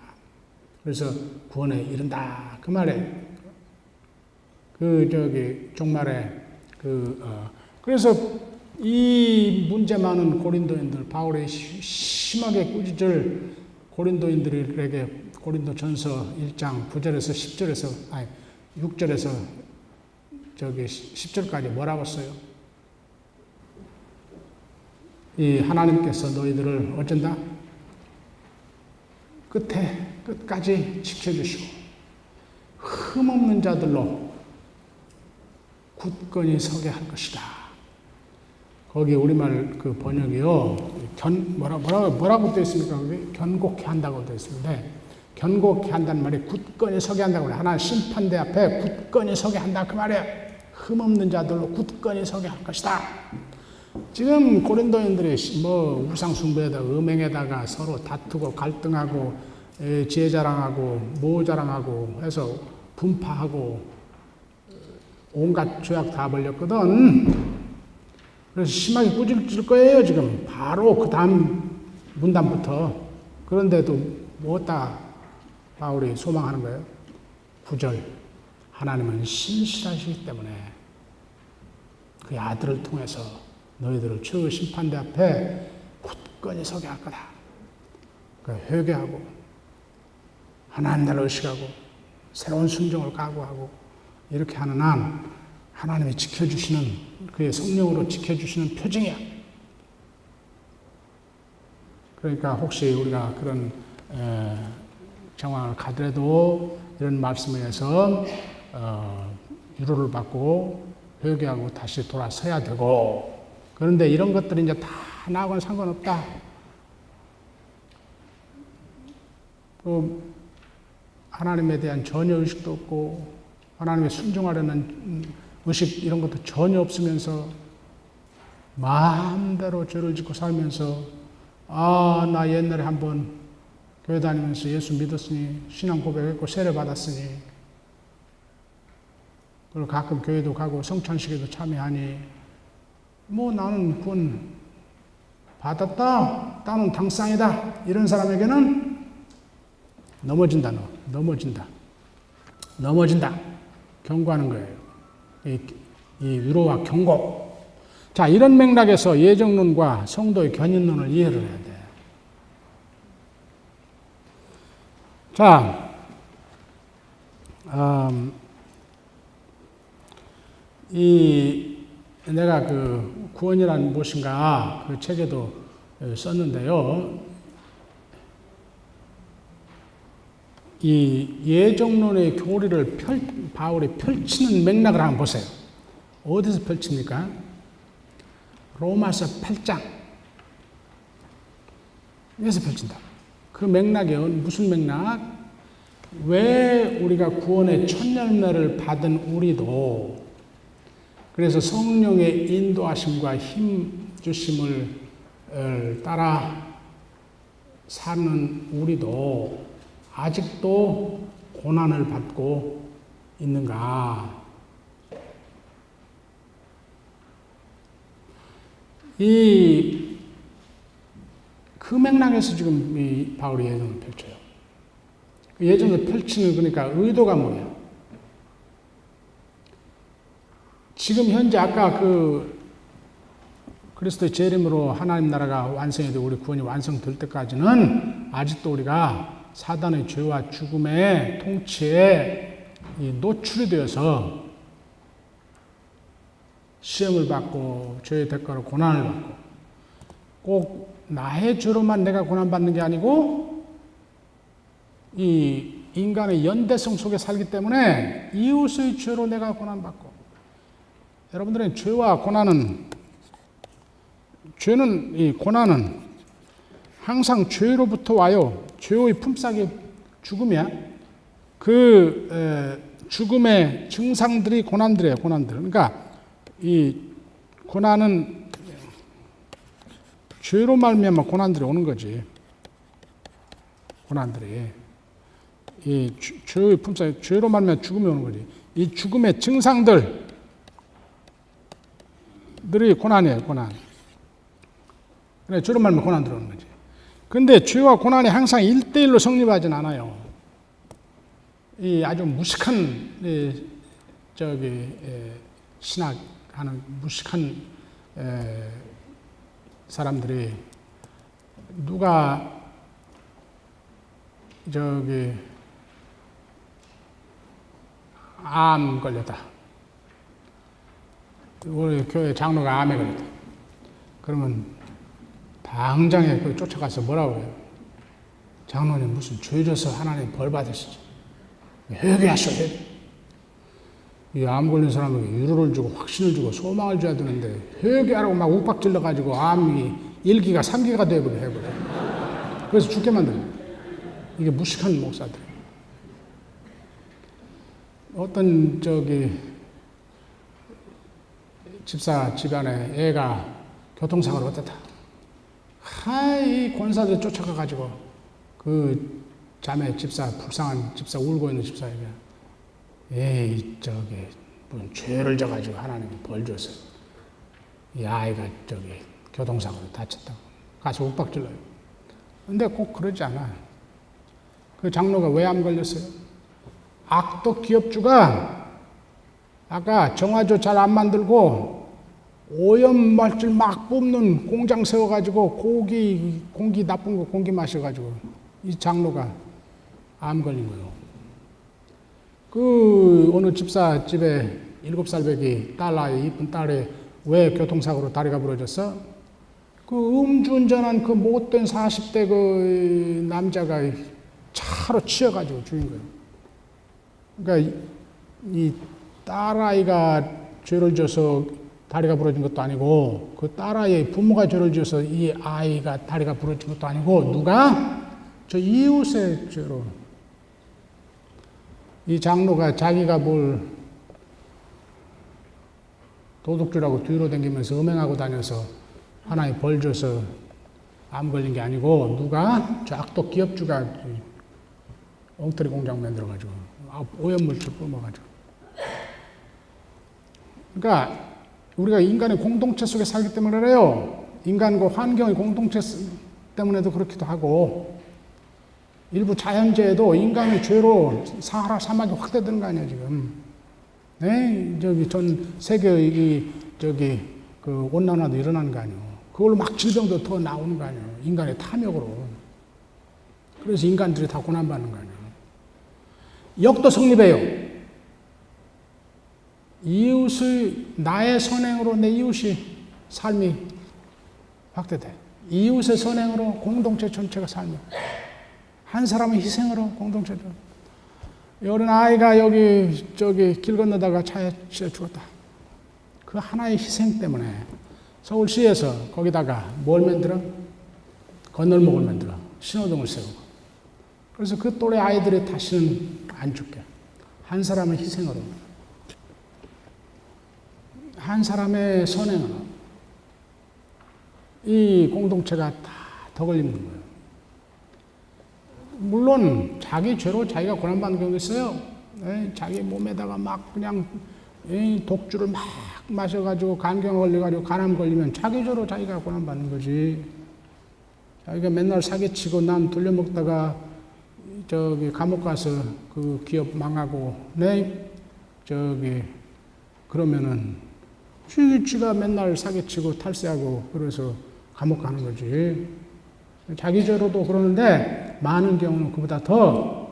그래서 구원에 이른다. 그 말에 종말에 그래서 이 문제 많은 고린도인들 바울의 심하게 꾸짖을 고린도인들에게 고린도전서 1장 9절에서 10절에서 6절에서 10절까지 뭐라고 써요? 이 하나님께서 너희들을 어쩐다? 끝까지 지켜주시고 흠없는 자들로 굳건히 서게 할 것이다. 거기 우리말 그 번역이요. 뭐라고 되어 있습니까? 거기 견고케 한다고 되어 있는데 견고케 한다는 말이 굳건히 서게 한다고 그래. 하나님 심판대 앞에 굳건히 서게 한다 그 말이에요. 흠없는 자들로 굳건히 서게 할 것이다. 지금 고린도인들이 우상 숭배에다가 음행에다가 서로 다투고 갈등하고 지혜 자랑하고 모 자랑하고 해서 분파하고 온갖 죄악 다 벌렸거든. 그래서 심하게 꾸짖을 거예요 지금. 바로 그 다음 문단부터. 그런데도 뭐다 바울이 소망하는 거예요? 9절 하나님은 신실하시기 때문에 그의 아들을 통해서 너희들을 최후 심판대 앞에 굳건히 서게 할 거다. 회개하고 하나님 나라를 의식하고 새로운 순종을 각오하고 이렇게 하는 한 하나님이 지켜주시는 그의 성령으로 지켜주시는 표징이야. 그러니까 혹시 우리가 그런 정황을 가더라도 이런 말씀에 의해서 위로를 받고 회개하고 다시 돌아서야 되고 그런데 이런 것들이 이제 다 나하고는 상관없다. 하나님에 대한 전혀 의식도 없고 하나님의 순종하려는 의식 이런 것도 전혀 없으면서 마음대로 죄를 짓고 살면서 나 옛날에 한번 교회 다니면서 예수 믿었으니 신앙 고백했고 세례 받았으니 그리고 가끔 교회도 가고 성찬식에도 참여하니 나는 구원 받았다. 나는 당상이다. 이런 사람에게는 넘어진다. 경고하는 거예요. 이 위로와 경고. 자, 이런 맥락에서 예정론과 성도의 견인론을 이해를 해야 돼. 자, 내가 그 구원이란 무엇인가 그 책에도 썼는데요. 이 예정론의 교리를 바울이 펼치는 맥락을 한번 보세요. 어디서 펼칩니까? 로마서 8장 에서 펼친다. 그 맥락이 무슨 맥락? 왜 우리가 구원의 첫 열매를 받은 우리도 그래서 성령의 인도하심과 힘 주심을 따라 사는 우리도 아직도 고난을 받고 있는가? 그 맥락에서 지금 이 바울이 예전을 펼쳐요. 그 예전을 펼치는 그러니까 의도가 뭐예요? 지금 현재 아까 그 그리스도의 재림으로 하나님 나라가 완성이 되고 우리 구원이 완성될 때까지는 아직도 우리가 사단의 죄와 죽음의 통치에 노출이 되어서 시험을 받고 죄의 대가로 고난을 받고 꼭 나의 죄로만 내가 고난받는 게 아니고 이 인간의 연대성 속에 살기 때문에 이웃의 죄로 내가 고난받고 여러분들은 죄와 이 고난은 항상 죄로부터 와요. 죄의 품삯이 죽음이야. 그 죽음의 증상들이 고난들이에요. 고난들. 그러니까 이 고난은 죄로 말미암아 고난들이 오는 거지. 고난들이 이 죄의 품삯, 죄로 말미암아 죽음이 오는 거지. 이 죽음의 증상들들이 고난이에요. 고난. 그래, 죄로 말미암아 고난 들어오는 거지. 근데 죄와 고난이 항상 1대1로 성립하진 않아요. 이 아주 무식한 신학하는 무식한 사람들이 누가 암 걸렸다. 우리 교회 장로가 암에 걸렸다. 그러면 당장에 쫓아가서 뭐라고 해요? 장로님 무슨 죄 져서 하나님 벌 받으시지. 회개하셔. 이 암 걸린 사람에게 위로를 주고 확신을 주고 소망을 줘야 되는데 회개하라고 막 욱박질러가지고 암이 1기가 3기가 되어버려 해버려. 그래서 죽게 만들어. 이게 무식한 목사들. 어떤 집사 집안에 애가 교통사고를 어땠다. 이 권사들 쫓아가가지고 그 자매 집사 불쌍한 집사 울고 있는 집사에게 무슨 죄를 져가지고 하나님이 벌 줬어요. 이 아이가 교통사고로 다쳤다고 가서 욱박질러요. 근데 꼭 그러지 않아요. 그 장로가 왜 암 걸렸어요? 악독 기업주가 아까 정화조 잘 안 만들고 오염물질 막 뿜는 공장 세워가지고 공기 나쁜 거 공기 마셔가지고 이 장로가 암 걸린 거예요. 그 어느 집사 집에 7살 배기 이쁜 딸이 왜 교통사고로 다리가 부러졌어? 그 음주운전한 그 못된 40대 그 남자가 차로 치여가지고 죽인 거예요. 그러니까 이 딸아이가 죄를 져서 다리가 부러진 것도 아니고 그 딸아이의 부모가 죄를 지어서 이 아이가 다리가 부러진 것도 아니고 누가? 저 이웃의 죄로. 이 장로가 자기가 뭘 도둑질하고 뒤로 다니면서 음행하고 다녀서 하나님 벌 줘서 암 걸린 게 아니고 누가? 저 악독 기업주가 엉터리 공장 만들어가지고 오염물질 뿜어가지고. 그러니까 우리가 인간의 공동체 속에 살기 때문에 그래요. 인간과 환경의 공동체 때문에도 그렇기도 하고 일부 자연재해도 인간의 죄로 사하라 사막이 확대되는 거 아니에요 지금. 네, 전 세계의 그 온난화도 일어나는 거 아니에요. 그걸로 막 질병도 더 나오는 거 아니에요. 인간의 탐욕으로. 그래서 인간들이 다 고난받는 거 아니에요. 역도 성립해요. 나의 선행으로 내 이웃이 삶이 확대돼. 이웃의 선행으로 공동체 전체가 삶이. 한 사람의 희생으로 공동체죠. 어린 아이가 길 건너다가 차에 치여 죽었다. 그 하나의 희생 때문에 서울시에서 거기다가 뭘 만들어? 건널목을 만들어. 신호등을 세우고. 그래서 그 또래 아이들이 다시는 안 죽게. 한 사람의 희생으로. 한 사람의 선행으로. 이 공동체가 다 덕을 입는 거예요. 물론 자기 죄로 자기가 고난받는 경우도 있어요. 자기 몸에다가 막 그냥 독주를 막 마셔가지고 간경 걸려가지고 간암 걸리면 자기 죄로 자기가 고난받는 거지. 자기가 맨날 사기치고 남 돌려먹다가 저기 감옥 가서 그 기업 망하고 그러면은 지가 맨날 사기치고 탈세하고 그래서 감옥 가는 거지. 자기 죄로도 그러는데 많은 경우는 그보다 더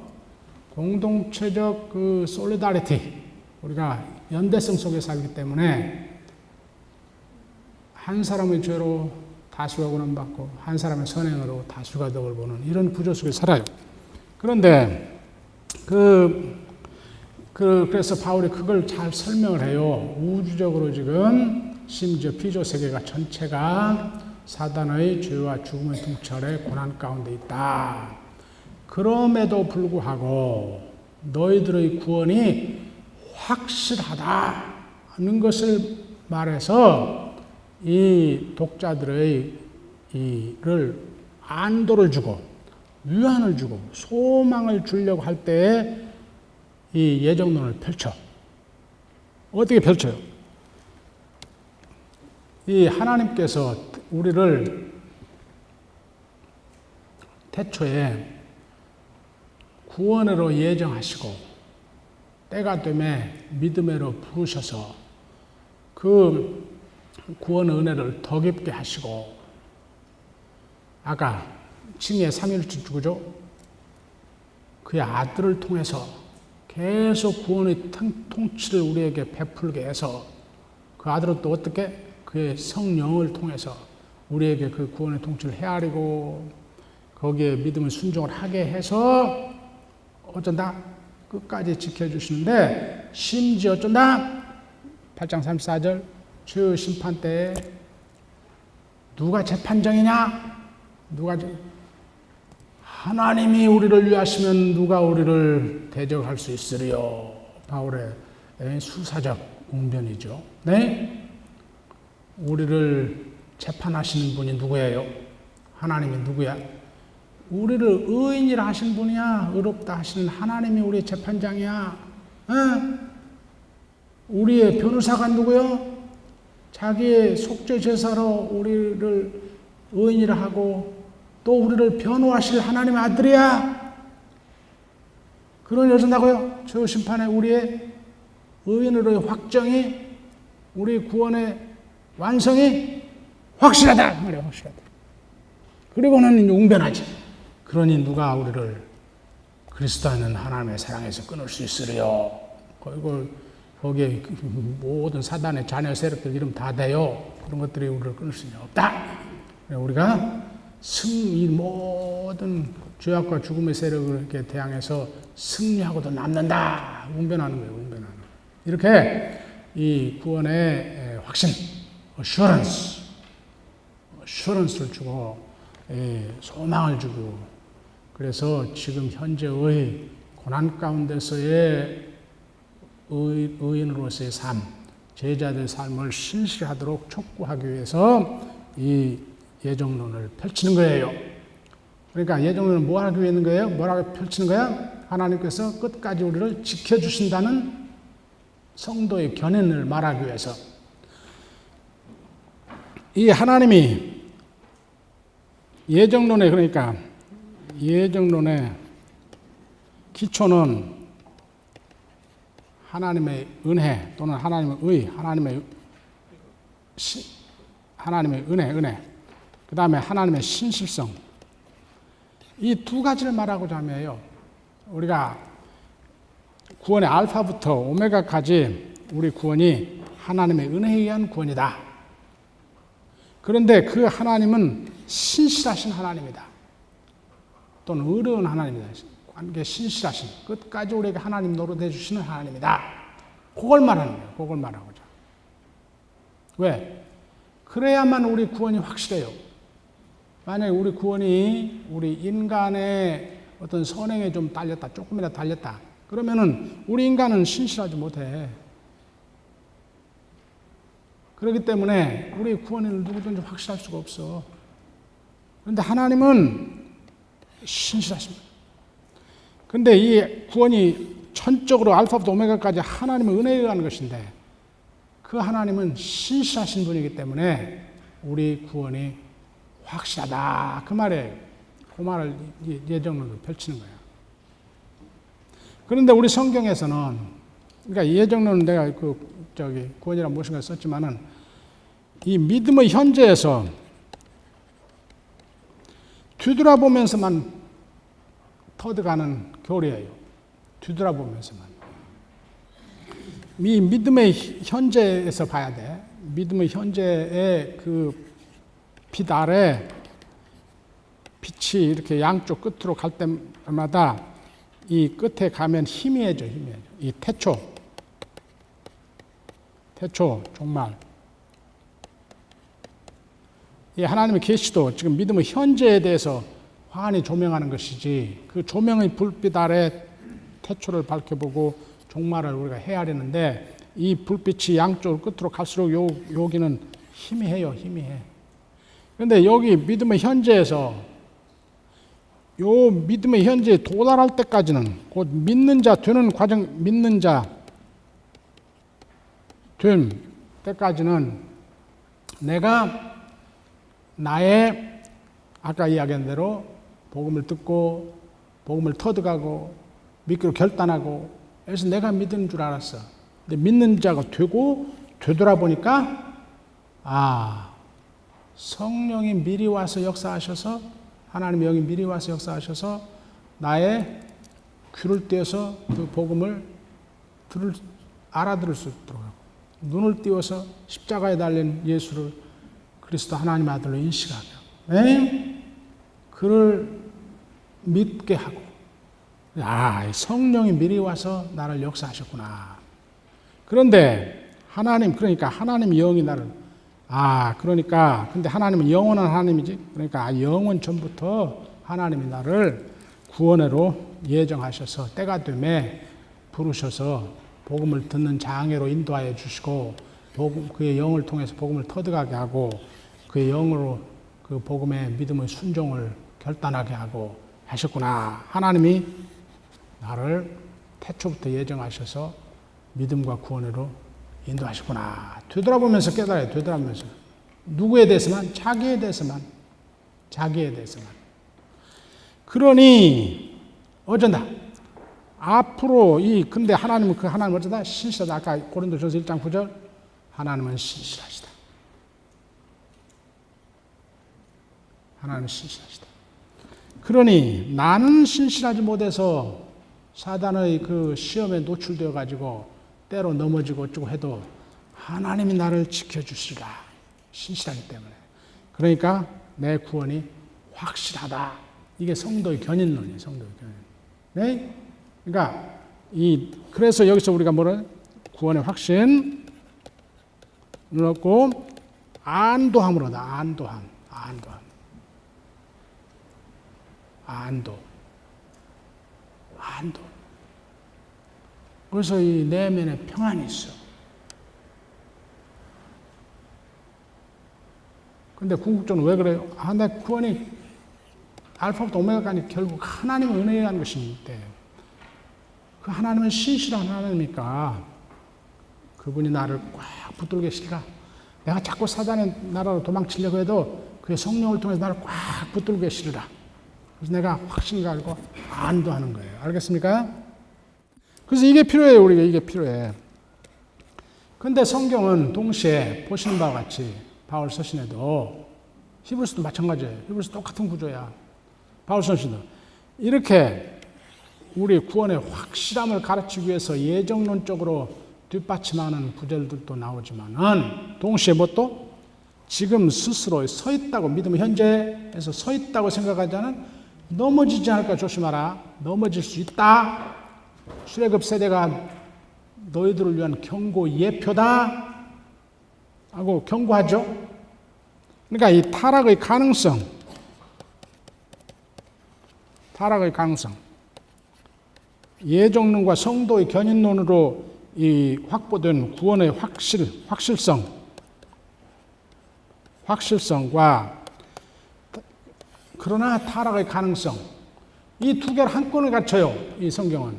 공동체적 그 솔리다리티, 우리가 연대성 속에 살기 때문에 한 사람의 죄로 다수가 구원받고 한 사람의 선행으로 다수가 덕을 보는 이런 구조 속에 살아요. 그런데 그래서 바울이 그걸 잘 설명을 해요. 우주적으로 지금 심지어 피조 세계가 전체가 사단의 죄와 죽음의 통치 아래 고난 가운데 있다. 그럼에도 불구하고 너희들의 구원이 확실하다는 것을 말해서 이 독자들의 이를 안도를 주고 위안을 주고 소망을 주려고 할 때에 이 예정론을 펼쳐. 어떻게 펼쳐요? 이 하나님께서 우리를 태초에 구원으로 예정하시고 때가 되매 믿음으로 부르셔서 그 구원 은혜를 더 깊게 하시고 아까 칭의 삼위일체 누구죠? 그의 아들을 통해서 계속 구원의 통치를 우리에게 베풀게 해서 그 아들은 또 어떻게? 그의 성령을 통해서 우리에게 그 구원의 통치를 헤아리고 거기에 믿음을 순종을 하게 해서 어쩐다? 끝까지 지켜주시는데 심지어 어쩐다? 8장 34절 죄의 심판 때에 누가 재판장이냐? 하나님이 우리를 위하시면 누가 우리를 대적할 수 있으리요. 바울의 수사적 웅변이죠. 네? 우리를 재판하시는 분이 누구예요? 하나님이 누구야? 우리를 의인이라 하신 분이야. 의롭다 하시는 하나님이 우리의 재판장이야. 우리의 변호사가 누구요? 자기의 속죄 제사로 우리를 의인이라 하고 또 우리를 변호하실 하나님의 아들이야. 그러니 어쩐다고요? 저 심판에 우리의 의인으로의 확정이 우리 구원의 완성이 확실하다. 말이야, 확실하다. 그리고는 웅변하지. 그러니 누가 우리를 그리스도 안에 하나님의 사랑에서 끊을 수 있으리요. 거기에 모든 사단의 자녀 세력들 이름 다 돼요. 그런 것들이 우리를 끊을 수 없다. 우리가 이 모든 죄악과 죽음의 세력을 이렇게 대항해서 승리하고도 남는다. 웅변하는 거예요, 웅변하는. 이렇게 이 구원의 확신, assurance를 주고, 소망을 주고, 그래서 지금 현재의 고난 가운데서의 의인으로서의 삶, 제자들의 삶을 신실하도록 촉구하기 위해서 이 예정론을 펼치는 거예요. 그러니까 예정론은 뭐 하기 위해 있는 거예요? 뭐라고 펼치는 거야? 하나님께서 끝까지 우리를 지켜주신다는 성도의 견인을 말하기 위해서. 이 하나님이 예정론의, 그러니까 예정론의 기초는 하나님의 은혜 또는 하나님의 의, 하나님의 은혜, 그 다음에 하나님의 신실성, 이 두 가지를 말하고자 하며요. 우리가 구원의 알파부터 오메가까지 우리 구원이 하나님의 은혜에 의한 구원이다. 그런데 그 하나님은 신실하신 하나님이다. 또는 의로운 하나님이다. 관계 신실하신, 끝까지 우리에게 하나님 노릇해 주시는 하나님이다. 그걸 말하는 거예요. 그걸 말하고자. 왜? 그래야만 우리 구원이 확실해요. 만약에 우리 구원이 우리 인간의 어떤 선행에 좀 달렸다, 조금이라도 달렸다, 그러면은 우리 인간은 신실하지 못해. 그렇기 때문에 우리 구원을 누구든지 확실할 수가 없어. 그런데 하나님은 신실하십니다. 그런데 이 구원이 전적으로 알파부터 오메가까지 하나님의 은혜에 의한 것인데, 그 하나님은 신실하신 분이기 때문에 우리 구원이 확실하다, 그 말이에요. 그 말을 예정론으로 펼치는 거예요. 그런데 우리 성경에서는, 그러니까 예정론은 내가 구원이란 무엇인가 썼지만은, 이 믿음의 현재에서 뒤돌아보면서만 터득하는 교리예요. 뒤돌아보면서만. 이 믿음의 현재에서 봐야 돼. 믿음의 현재의 그 빛 아래 빛이 이렇게 양쪽 끝으로 갈 때마다 이 끝에 가면 희미해져, 희미해져. 이 태초, 종말. 이 하나님의 계시도 지금 믿음의 현재에 대해서 환히 조명하는 것이지, 그 조명의 불빛 아래 태초를 밝혀보고 종말을 우리가 헤아리는데, 이 불빛이 양쪽으로 끝으로 갈수록 여기는 희미해요, 희미해. 그런데 여기 믿음의 현재에서, 요 믿음의 현재에 도달할 때까지는, 곧 믿는 자 되는 과정, 믿는 자 됨 때까지는 내가 나의 아까 이야기한 대로 복음을 듣고 복음을 터득하고 믿기로 결단하고 해서 내가 믿는 줄 알았어. 근데 믿는 자가 되고 되돌아보니까, 성령이 미리 와서 역사하셔서, 하나님의 영이 미리 와서 역사하셔서 나의 귀를 떼어서 그 복음을 알아들을 수 있도록 하고, 눈을 띄워서 십자가에 달린 예수를 그리스도 하나님의 아들로 인식하게 하고, 그를 믿게 하고, 성령이 미리 와서 나를 역사하셨구나. 그런데 그러니까 하나님의 영이 나를, 근데 하나님은 영원한 하나님이지. 그러니까 영원 전부터 하나님이 나를 구원으로 예정하셔서 때가 되매 부르셔서 복음을 듣는 장애로 인도하여 주시고, 그의 영을 통해서 복음을 터득하게 하고, 그의 영으로 그 복음의 믿음의 순종을 결단하게 하고 하셨구나. 하나님이 나를 태초부터 예정하셔서 믿음과 구원으로 인도하셨구나. 되돌아보면서 깨달아요. 되돌아보면서. 누구에 대해서만? 자기에 대해서만. 그러니 어쩐다. 앞으로 근데 하나님은 어쩌다? 신실하다. 아까 고린도전서 1장 9절, 하나님은 신실하시다. 하나님은 신실하시다. 그러니 나는 신실하지 못해서 사단의 그 시험에 노출되어 가지고 때로 넘어지고 어쩌고 해도 하나님이 나를 지켜주시리라. 신실하기 때문에. 그러니까 내 구원이 확실하다. 이게 성도의 견인론이에요. 성도의 견인. 네? 그러니까 그래서 여기서 우리가 구원의 확신을 얻고 안도함을 얻어. 안도. 그래서 이 내면에 평안이 있어. 근데 궁극적으로 왜 그래요? 내 구원이 알파부터 오메가까지 결국 하나님의 은혜에 의한 것인데, 그 하나님은 신실한 하나님이니까 그분이 나를 꽉 붙들고 계시리라. 내가 자꾸 사단의 나라로 도망치려고 해도 그의 성령을 통해서 나를 꽉 붙들고 계시리라. 그래서 내가 확신을 가지고 안도하는 거예요. 알겠습니까? 그래서 이게 필요해요. 우리가 이게 필요해. 근데 성경은 동시에 보시는 바와 같이 바울 서신에도, 히브리서도 마찬가지예요. 히브리서 똑같은 구조야. 바울 서신도 이렇게 우리 구원의 확실함을 가르치기 위해서 예정론적으로 뒷받침하는 구절들도 나오지만은, 동시에 또 지금 스스로 서 있다고, 믿음의 현재에서 서 있다고 생각하지 않은, 넘어지지 않을까 조심하라. 넘어질 수 있다. 출애굽 세대가 너희들을 위한 경고 예표다 하고 경고하죠. 그러니까 이 타락의 가능성, 예정론과 성도의 견인론으로 이 확보된 구원의 확실성과 그러나 타락의 가능성, 이 두 개를 한꺼번에 갖춰요. 이 성경은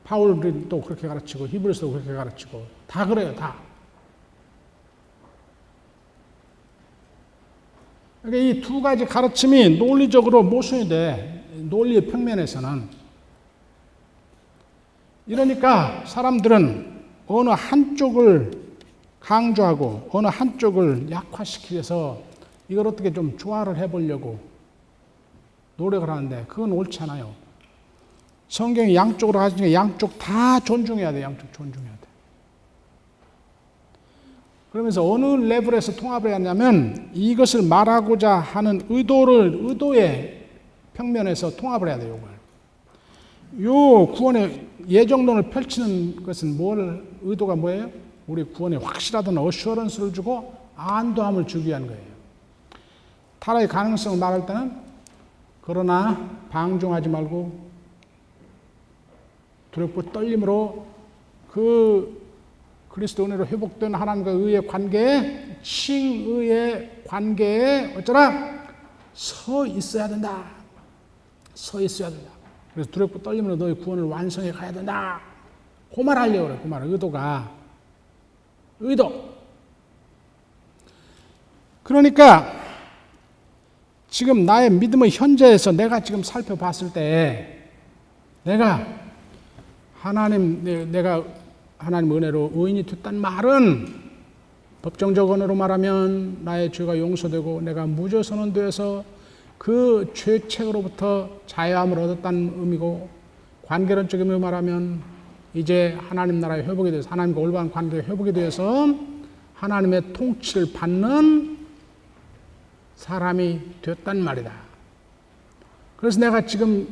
바울이 또 그렇게 가르치고 히브리서도 그렇게 가르치고 다 그래요. 다. 그러니까 이 두 가지 가르침이 논리적으로 모순이 돼. 논리의 평면에서는. 이러니까 사람들은 어느 한쪽을 강조하고 어느 한쪽을 약화시키기 위해서 이걸 어떻게 좀 조화를 해보려고 노력을 하는데 그건 옳지 않아요. 성경이 양쪽으로 가지니까 양쪽 다 존중해야 돼. 양쪽 존중해야 돼. 그러면서 어느 레벨에서 통합을 해야 하냐면 이것을 말하고자 하는 의도의 평면에서 통합을 해야 돼요. 요 구원의 예정론을 펼치는 것은 의도가 뭐예요? 우리 구원에 확실하던 어슈어런스를 주고 안도함을 주기 위한 거예요. 타락의 가능성을 말할 때는 그러나 방종하지 말고 두렵고 떨림으로 그 그리스도 은혜로 회복된 하나님과 의의 관계에 칭의의 관계에 어쩌라? 서 있어야 된다. 서 있어야 된다. 그래서 두렵고 떨림으로 너의 구원을 완성해 가야 된다. 그 말 하려고 그래. 그 말 의도. 그러니까 지금 나의 믿음의 현재에서 내가 지금 살펴봤을 때 내가 하나님 은혜로 의인이 됐단 말은 법정적 언어로 말하면 나의 죄가 용서되고 내가 무죄 선언되어서 그 죄책으로부터 자유함을 얻었다는 의미고, 관계론적인 의미로 말하면 이제 하나님 나라의 회복이 되어서 하나님과 올바른 관계가 회복이 되어서 하나님의 통치를 받는 사람이 됐단 말이다. 그래서 내가 지금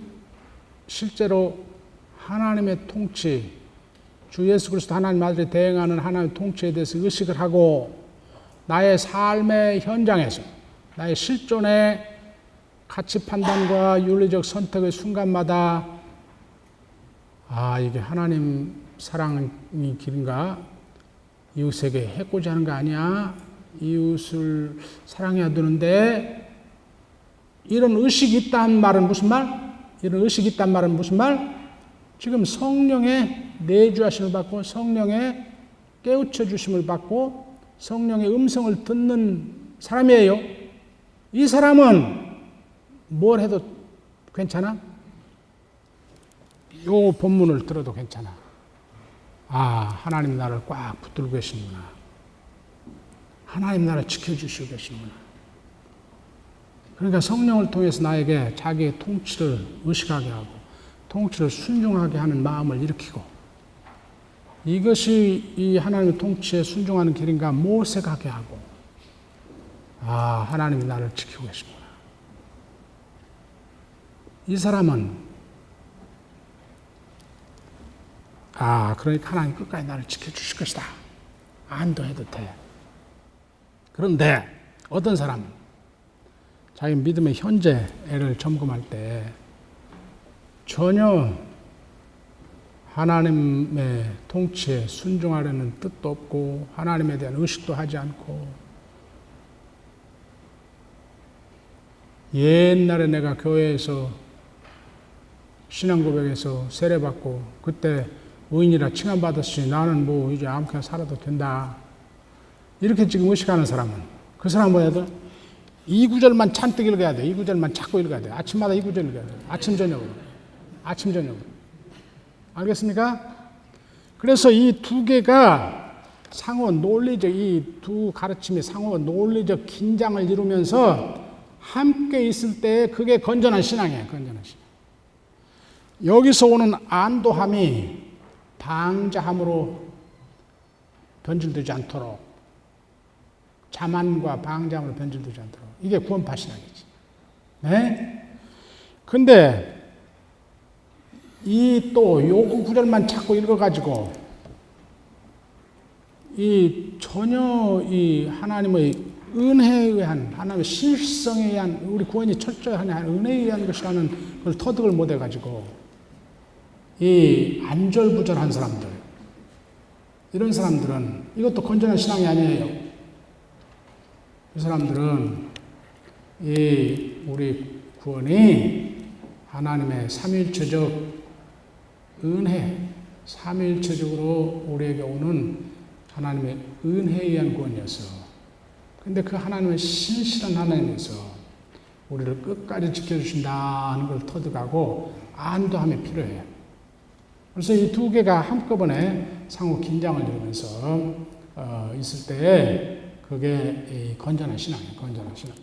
실제로 하나님의 통치, 주 예수 그리스도 하나님 아들이 대행하는 하나님의 통치에 대해서 의식을 하고 나의 삶의 현장에서 나의 실존의 가치 판단과 윤리적 선택의 순간마다 이게 하나님 사랑이 길인가? 이웃에게 해코지 하는 거 아니야? 이웃을 사랑해야 되는데 이런 의식이 있다는 말은 무슨 말? 이런 의식이 있다는 말은 무슨 말? 지금 성령의 내주하심을 받고 성령의 깨우쳐 주심을 받고 성령의 음성을 듣는 사람이에요. 이 사람은 뭘 해도 괜찮아? 요 본문을 들어도 괜찮아. 하나님 나를 꽉 붙들고 계시는구나. 하나님 나를 지켜주시고 계시는구나. 그러니까 성령을 통해서 나에게 자기의 통치를 의식하게 하고 통치를 순종하게 하는 마음을 일으키고, 이것이 이 하나님의 통치에 순종하는 길인가 모색하게 하고, 하나님이 나를 지키고 계시구나. 이 사람은 그러니까 하나님 끝까지 나를 지켜주실 것이다. 안도해도 돼. 그런데 어떤 사람은 자기 믿음의 현재를 점검할 때 전혀 하나님의 통치에 순종하려는 뜻도 없고 하나님에 대한 의식도 하지 않고, 옛날에 내가 교회에서 신앙고백에서 세례받고 그때 의인이라 칭함받았으니 나는 뭐 이제 아무렇게나 살아도 된다, 이렇게 지금 의식하는 사람은, 그 사람은 뭐야 돼? 이 구절만 잔뜩 읽어야 돼. 이 구절만 자꾸 읽어야 돼. 아침마다 이 구절 읽어야 돼. 아침 저녁으로. 알겠습니까? 그래서 이 두 개가 상호 논리적, 이 두 가르침이 상호 논리적 긴장을 이루면서 함께 있을 때 그게 건전한 신앙이에요. 건전한 신앙. 여기서 오는 안도함이 방자함으로 변질되지 않도록, 자만과 방자함으로 변질되지 않도록, 이게 구원파 신앙이지. 네? 근데 이 또 요구 구절만 자꾸 읽어가지고 이 전혀 이 하나님의 은혜에 의한 하나님의 신실성에 의한 우리 구원이 철저히 은혜에 의한 것이라는 걸 터득을 못해 가지고 이 안절부절한 사람들, 이런 사람들은 이것도 건전한 신앙이 아니에요. 이 사람들은 이 우리 구원이 하나님의 삼위일체적 은혜, 삼위일체적으로 우리에게 오는 하나님의 은혜에 의한 구원이었어. 근데 그 하나님의 신실한 하나님에서 우리를 끝까지 지켜주신다는 걸 터득하고 안도함이 필요해요. 그래서 이 두 개가 한꺼번에 상호 긴장을 이루면서 있을 때 그게 이 건전한 신앙이에요. 건전한 신앙.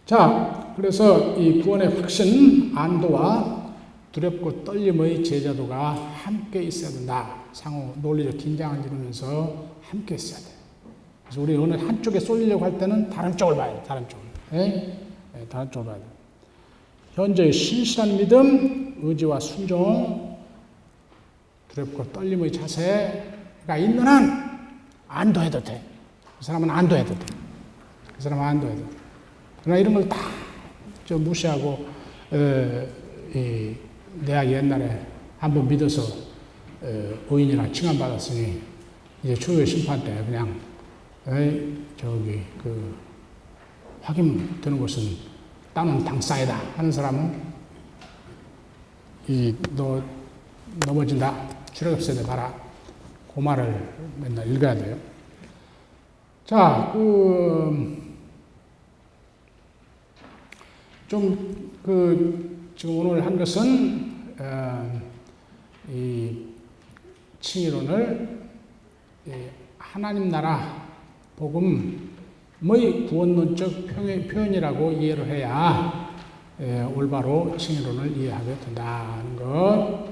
자, 그래서 이 구원의 확신, 안도와 두렵고 떨림의 제자도가 함께 있어야 된다. 상호 논리적 긴장을 이루면서 함께 있어야 돼. 그래서 우리 어느 한쪽에 쏠리려고 할 때는 다른 쪽을 봐야 돼. 다른 쪽을. 다른 쪽을 봐야 돼. 현재의 신실한 믿음, 의지와 순종, 두렵고 떨림의 자세가 있는 한 안도해도 돼. 그 사람은 안도해도 돼. 그 사람은 안도해도 돼. 그러나 이런 걸 다 무시하고 내가 옛날에 한번 믿어서 의인이라 칭함받았으니 이제 추후의 심판 때 그냥 저기 그 확인 되는 것은 땀은 당싸이다 하는 사람은 너 넘어진다 출애굽서에 봐라 그 말을 맨날 읽어야 돼요. 자, 지금 오늘 한 것은 이 칭의론을 하나님 나라 복음의 구원론적 표현이라고 이해를 해야 올바로 칭의론을 이해하게 된다는 것.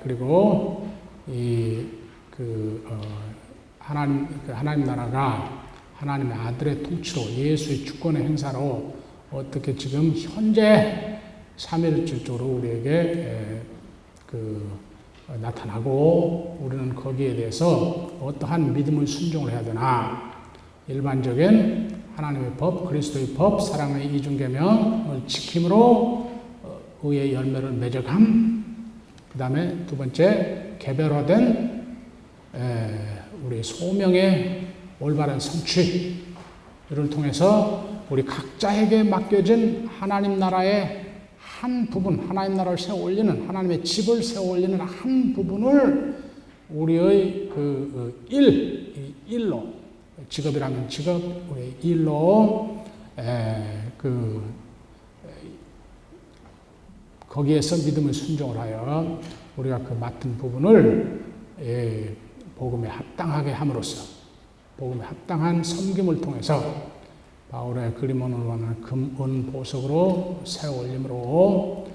그리고 하나님 나라가 하나님의 아들의 통치로 예수의 주권의 행사로 어떻게 지금 현재 삼위일체적으로 우리에게 나타나고 우리는 거기에 대해서 어떠한 믿음을 순종을 해야 되나. 일반적인 하나님의 법, 그리스도의 법, 사랑의 이중계명을 지킴으로 의의 열매를 맺어감. 그 다음에 두 번째 개별화된 우리 소명의 올바른 성취를 통해서 우리 각자에게 맡겨진 하나님 나라의 한 부분, 하나님 나라를 세워 올리는, 하나님의 집을 세워 올리는 한 부분을 우리의 일로, 직업이라면 직업, 우리의 일로, 거기에서 믿음을 순종을 하여 우리가 그 맡은 부분을 복음에 합당하게 함으로써, 복음에 합당한 섬김을 통해서 바울의 그리모는 원하는 금, 은, 보석으로 세워 올림으로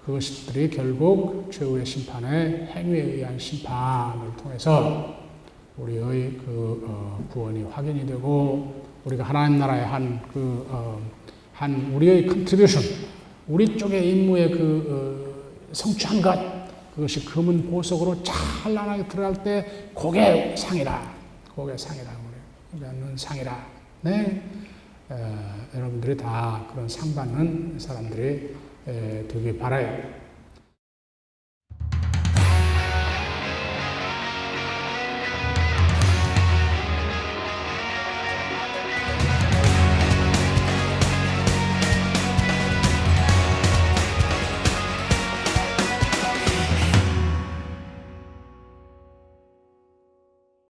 그것들이 결국 최후의 심판의 행위에 의한 심판을 통해서 우리의 구원이 확인이 되고 우리가 하나님 나라의 한 우리의 컨트리뷰션, 우리 쪽의 임무의 성취한 것, 그것이 금은 보석으로 찬란하게 들어갈 때 그게 상이라. 그게 상이라. 우리는 상이라. 네. 여러분들이 다 그런 상 받는 사람들이 되길 바라요.